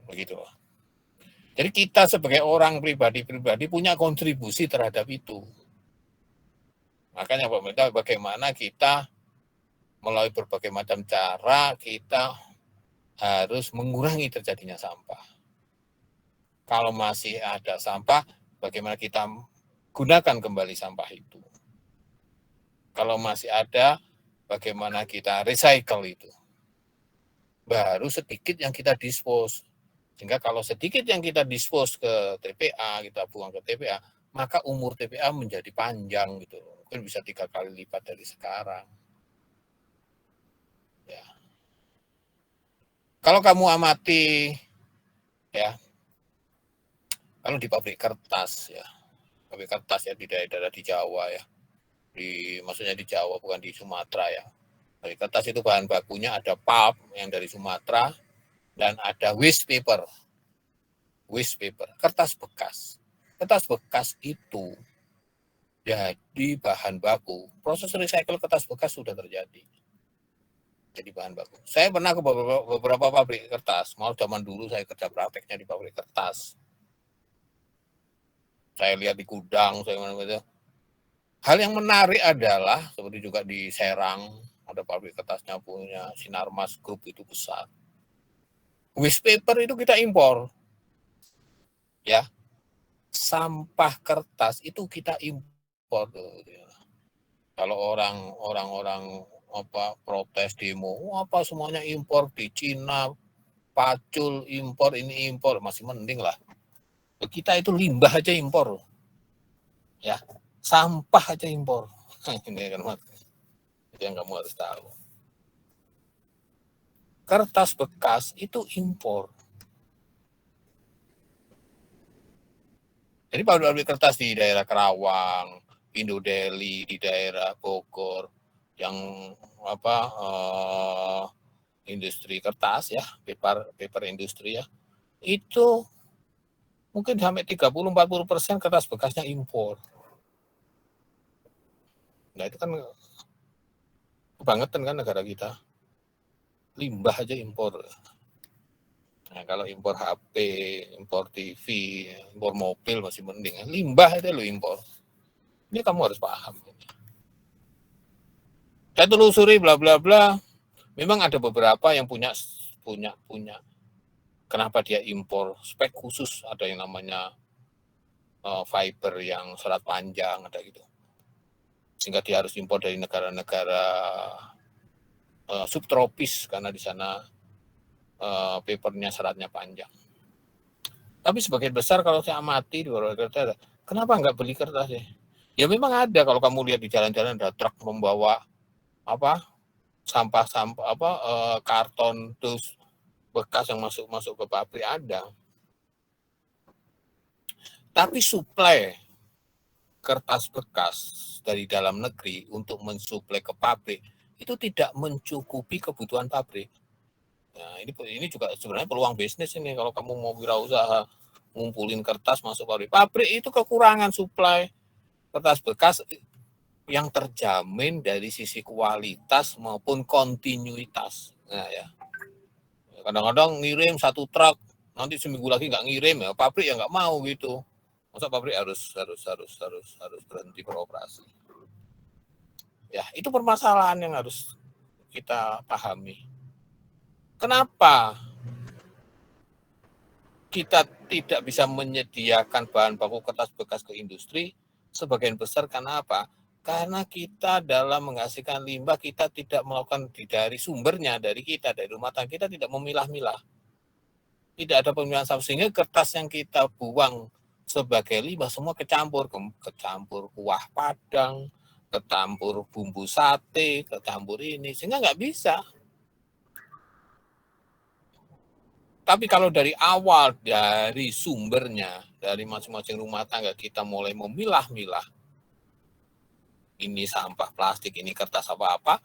begitu. Jadi kita sebagai orang pribadi punya kontribusi terhadap itu. Makanya pemerintah bagaimana kita melalui berbagai macam cara kita harus mengurangi terjadinya sampah. Kalau masih ada sampah, bagaimana kita gunakan kembali sampah itu. Kalau masih ada, bagaimana kita recycle itu. Baru sedikit yang kita dispose. Sehingga kalau sedikit yang kita dispose ke TPA, kita buang ke TPA, maka umur TPA menjadi panjang gitu. Mungkin bisa 3 kali lipat dari sekarang. Ya. Kalau kamu amati, ya, kalau di pabrik kertas ya di daerah di Jawa ya, maksudnya di Jawa bukan di Sumatera ya. Pabrik kertas itu bahan bakunya ada pulp yang dari Sumatera dan ada waste paper, kertas bekas. Kertas bekas itu jadi bahan baku. Proses recycle kertas bekas sudah terjadi. Jadi bahan baku. Saya pernah ke beberapa pabrik kertas. Mau zaman dulu saya kerja prakteknya di pabrik kertas. Saya lihat di gudang, hal yang menarik adalah seperti juga di Serang ada pabrik kertasnya punya Sinarmas Group itu besar. Waste paper itu kita impor, ya. Sampah kertas itu kita impor. Kalau orang protes demo, apa semuanya impor di Cina, pacul impor, ini impor, masih mending lah. Kita itu limbah aja impor, ya, sampah aja impor. Ini kan yang kamu harus tahu. Kertas bekas itu impor. Jadi pabrik kertas di daerah Kerawang, Indodeli, di daerah Bogor, yang industri kertas ya, paper industri ya, itu mungkin sampai 30-40% kertas bekasnya impor. Nah itu kan kebangetan kan negara kita. Limbah aja impor. Nah, kalau impor HP, impor TV, impor mobil masih mending. Limbah aja lo impor. Ini kamu harus paham. Saya telusuri bla bla bla. Memang ada beberapa yang punya. Kenapa dia impor spek khusus? Ada yang namanya fiber yang serat panjang, ada gitu. Sehingga dia harus impor dari negara-negara subtropis karena di sana papernya seratnya panjang. Tapi sebagian besar kalau saya amati di beberapa kertas, kenapa nggak beli kertas ya? Ya memang ada, kalau kamu lihat di jalan-jalan ada truk membawa sampah-sampah karton terus bekas yang masuk ke pabrik ada. Tapi suplai kertas bekas dari dalam negeri untuk mensuplai ke pabrik itu tidak mencukupi kebutuhan pabrik. Nah, ini juga sebenarnya peluang bisnis ini kalau kamu mau wirausaha ngumpulin kertas masuk pabrik. Pabrik itu kekurangan suplai kertas bekas yang terjamin dari sisi kualitas maupun kontinuitas. Nah ya. Kadang-kadang ngirim 1 truk, nanti seminggu lagi nggak ngirim ya, pabrik ya nggak mau gitu. Masa pabrik harus berhenti beroperasi. Ya, itu permasalahan yang harus kita pahami. Kenapa kita tidak bisa menyediakan bahan baku kertas bekas ke industri? Sebagian besar karena apa? Karena kita dalam menghasilkan limbah, kita tidak melakukan dari sumbernya, dari rumah tangga, kita tidak memilah-milah. Tidak ada pemilahan sampah, sehingga kertas yang kita buang sebagai limbah semua kecampur kuah padang, kecampur bumbu sate, kecampur ini, sehingga nggak bisa. Tapi kalau dari awal, dari sumbernya, dari masing-masing rumah tangga kita mulai memilah-milah, ini sampah plastik, ini kertas apa-apa,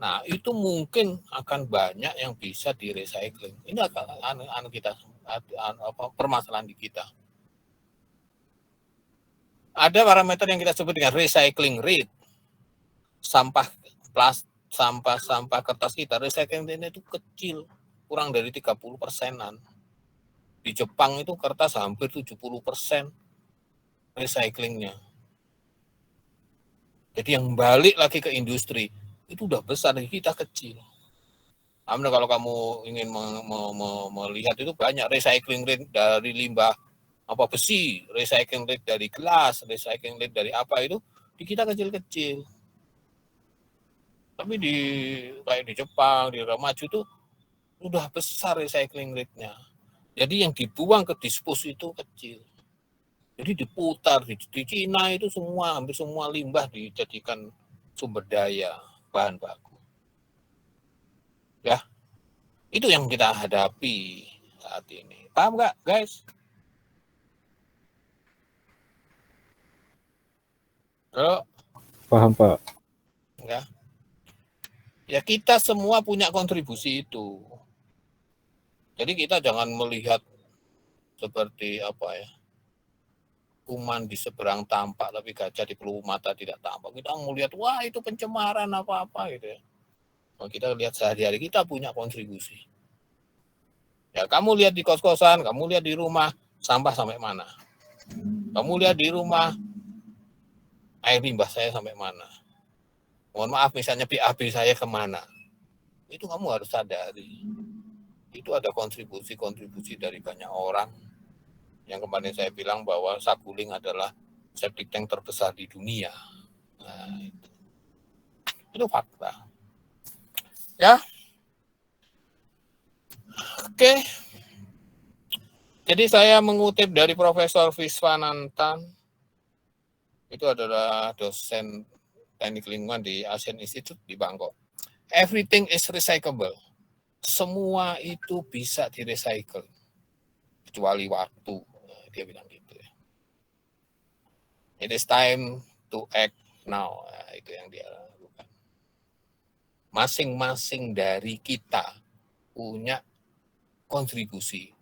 nah itu mungkin akan banyak yang bisa di-recycling. Ini permasalahan di kita. Ada parameter yang kita sebut dengan recycling rate. Sampah kertas kita, recycling rate itu kecil, kurang dari 30%-an. Di Jepang itu kertas hampir 70% recyclingnya. Jadi yang balik lagi ke industri itu udah besar, kita kecil. Namun kalau kamu ingin melihat itu banyak recycling rate dari limbah apa besi, recycling rate dari gelas, recycling rate dari apa itu di kita kecil-kecil. Tapi kayak di Jepang, di negara maju tuh udah besar recycling rate-nya. Jadi yang dibuang ke dispos itu kecil. Jadi diputar di Cina itu hampir semua limbah dijadikan sumber daya, bahan baku. Ya, itu yang kita hadapi saat ini. Paham nggak, guys? Kalau Paham, Pak. Ya kita semua punya kontribusi itu. Jadi kita jangan melihat seperti apa ya, kuman di seberang tampak tapi gajah di pelupuk mata tidak tampak. Kita melihat wah itu pencemaran apa-apa gitu ya. Kalau kita lihat sehari-hari kita punya kontribusi. Ya kamu lihat di kos-kosan, kamu lihat di rumah sampah sampai mana. Kamu lihat di rumah air limbah saya sampai mana. Mohon maaf misalnya BAB saya kemana. Itu kamu harus sadari. Itu ada kontribusi dari banyak orang. Yang kemarin saya bilang bahwa Saguling adalah septic tank terbesar di dunia. Nah, itu fakta. Ya. Oke. Jadi saya mengutip dari Profesor Viswanathan. Itu adalah dosen teknik lingkungan di Asian Institute di Bangkok. Everything is recyclable. Semua itu bisa direcycle. Kecuali waktu. Dia bilang gitu ya. It is time to act now. Nah, itu yang dia lakukan. Masing-masing dari kita punya kontribusi.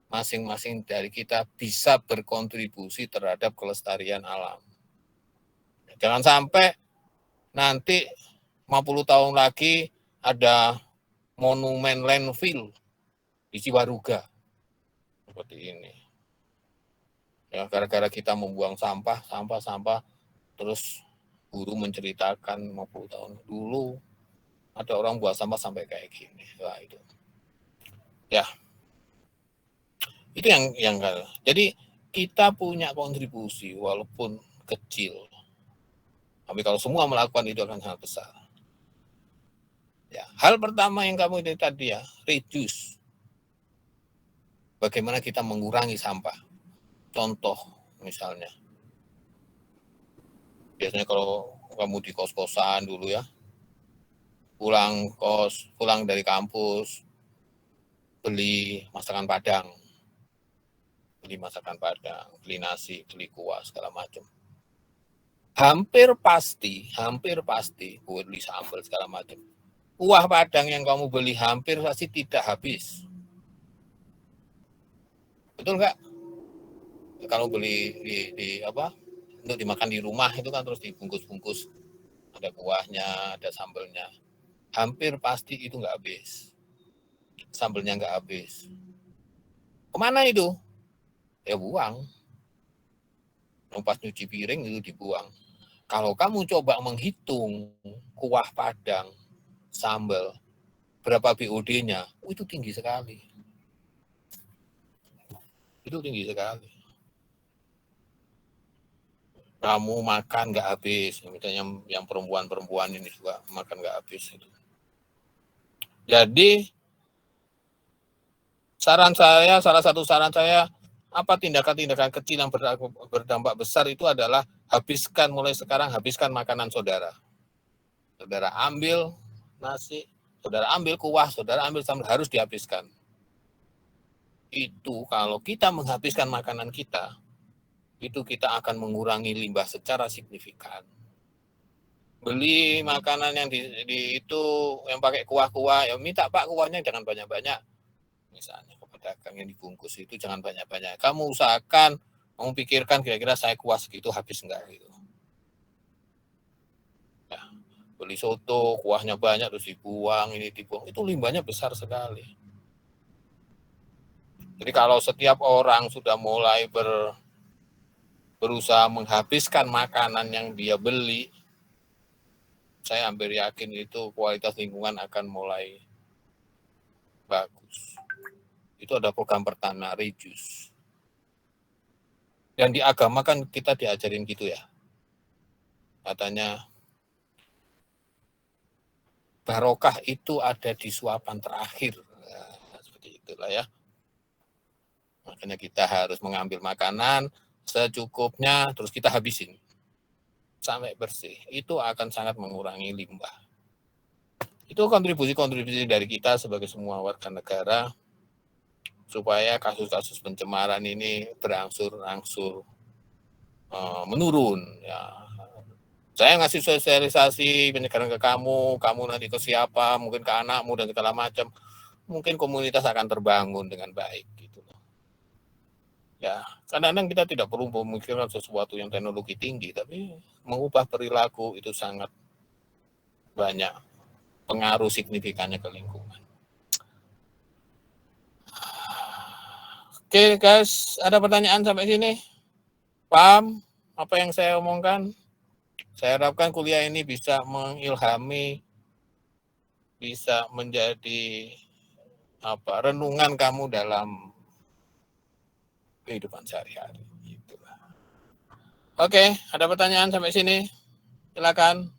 Masing-masing dari kita bisa berkontribusi terhadap kelestarian alam. Jangan sampai nanti 50 tahun lagi ada monumen landfill di Ciwaruga. Seperti ini. Ya, gara-gara kita membuang sampah, terus guru menceritakan 50 tahun dulu ada orang buang sampah sampai kayak gini. Wah, itu. Ya. Itu yang jadi kita punya kontribusi walaupun kecil. Tapi kalau semua melakukan itu akan sangat besar. Ya, hal pertama yang kamu itu tadi ya, reduce. Bagaimana kita mengurangi sampah. Contoh misalnya. Biasanya kalau kamu di kos-kosan dulu ya, pulang dari kampus, beli masakan Padang, beli nasi, beli kuah, segala macam. Hampir pasti beli sambal segala macam. Kuah Padang yang kamu beli hampir pasti tidak habis. Betul nggak? Kalau beli untuk dimakan di rumah itu kan terus dibungkus-bungkus. Ada kuahnya, ada sambalnya. Hampir pasti itu nggak habis. Sambalnya nggak habis. Kemana itu? Ya buang. Pas nyuci piring itu dibuang. Kalau kamu coba menghitung kuah Padang, sambal, berapa BOD-nya, itu tinggi sekali. Itu tinggi sekali. Kamu makan nggak habis, misalnya yang perempuan ini juga makan nggak habis itu. Jadi salah satu saran saya, apa tindakan-tindakan kecil yang berdampak besar itu adalah mulai sekarang habiskan makanan saudara. Saudara ambil nasi, saudara ambil kuah, saudara ambil sambal, harus dihabiskan. Itu kalau kita menghabiskan makanan kita, itu kita akan mengurangi limbah secara signifikan. Beli makanan yang itu yang pakai kuah-kuah, ya minta Pak kuahnya jangan banyak-banyak. Misalnya ke pedagang yang dibungkus itu jangan banyak-banyak. Kamu usahakan memikirkan kira-kira saya kuah segitu habis enggak gitu. Ya, beli soto, kuahnya banyak terus dibuang, itu limbahnya besar sekali. Jadi kalau setiap orang sudah mulai berusaha menghabiskan makanan yang dia beli, saya hampir yakin itu kualitas lingkungan akan mulai bagus. Itu ada program pertama, Reduce. Yang di agama kan kita diajarin gitu ya. Katanya barokah itu ada di suapan terakhir. Nah, seperti itulah ya. Makanya kita harus mengambil makanan secukupnya, terus kita habisin sampai bersih. Itu akan sangat mengurangi limbah. Itu kontribusi-kontribusi dari kita sebagai semua warga negara supaya kasus-kasus pencemaran ini berangsur-angsur menurun. Ya. Saya ngasih sosialisasi pencegahan ke kamu nanti ke siapa, mungkin ke anakmu dan segala macam. Mungkin komunitas akan terbangun dengan baik gitu. Ya, kadang-kadang kita tidak perlu memikirkan sesuatu yang teknologi tinggi, tapi mengubah perilaku itu sangat banyak pengaruh signifikannya ke lingkungan. Oke guys, ada pertanyaan sampai sini? Paham apa yang saya omongkan? Saya harapkan kuliah ini bisa mengilhami, bisa menjadi renungan kamu dalam kehidupan sehari-hari. Oke, ada pertanyaan sampai sini? Silakan.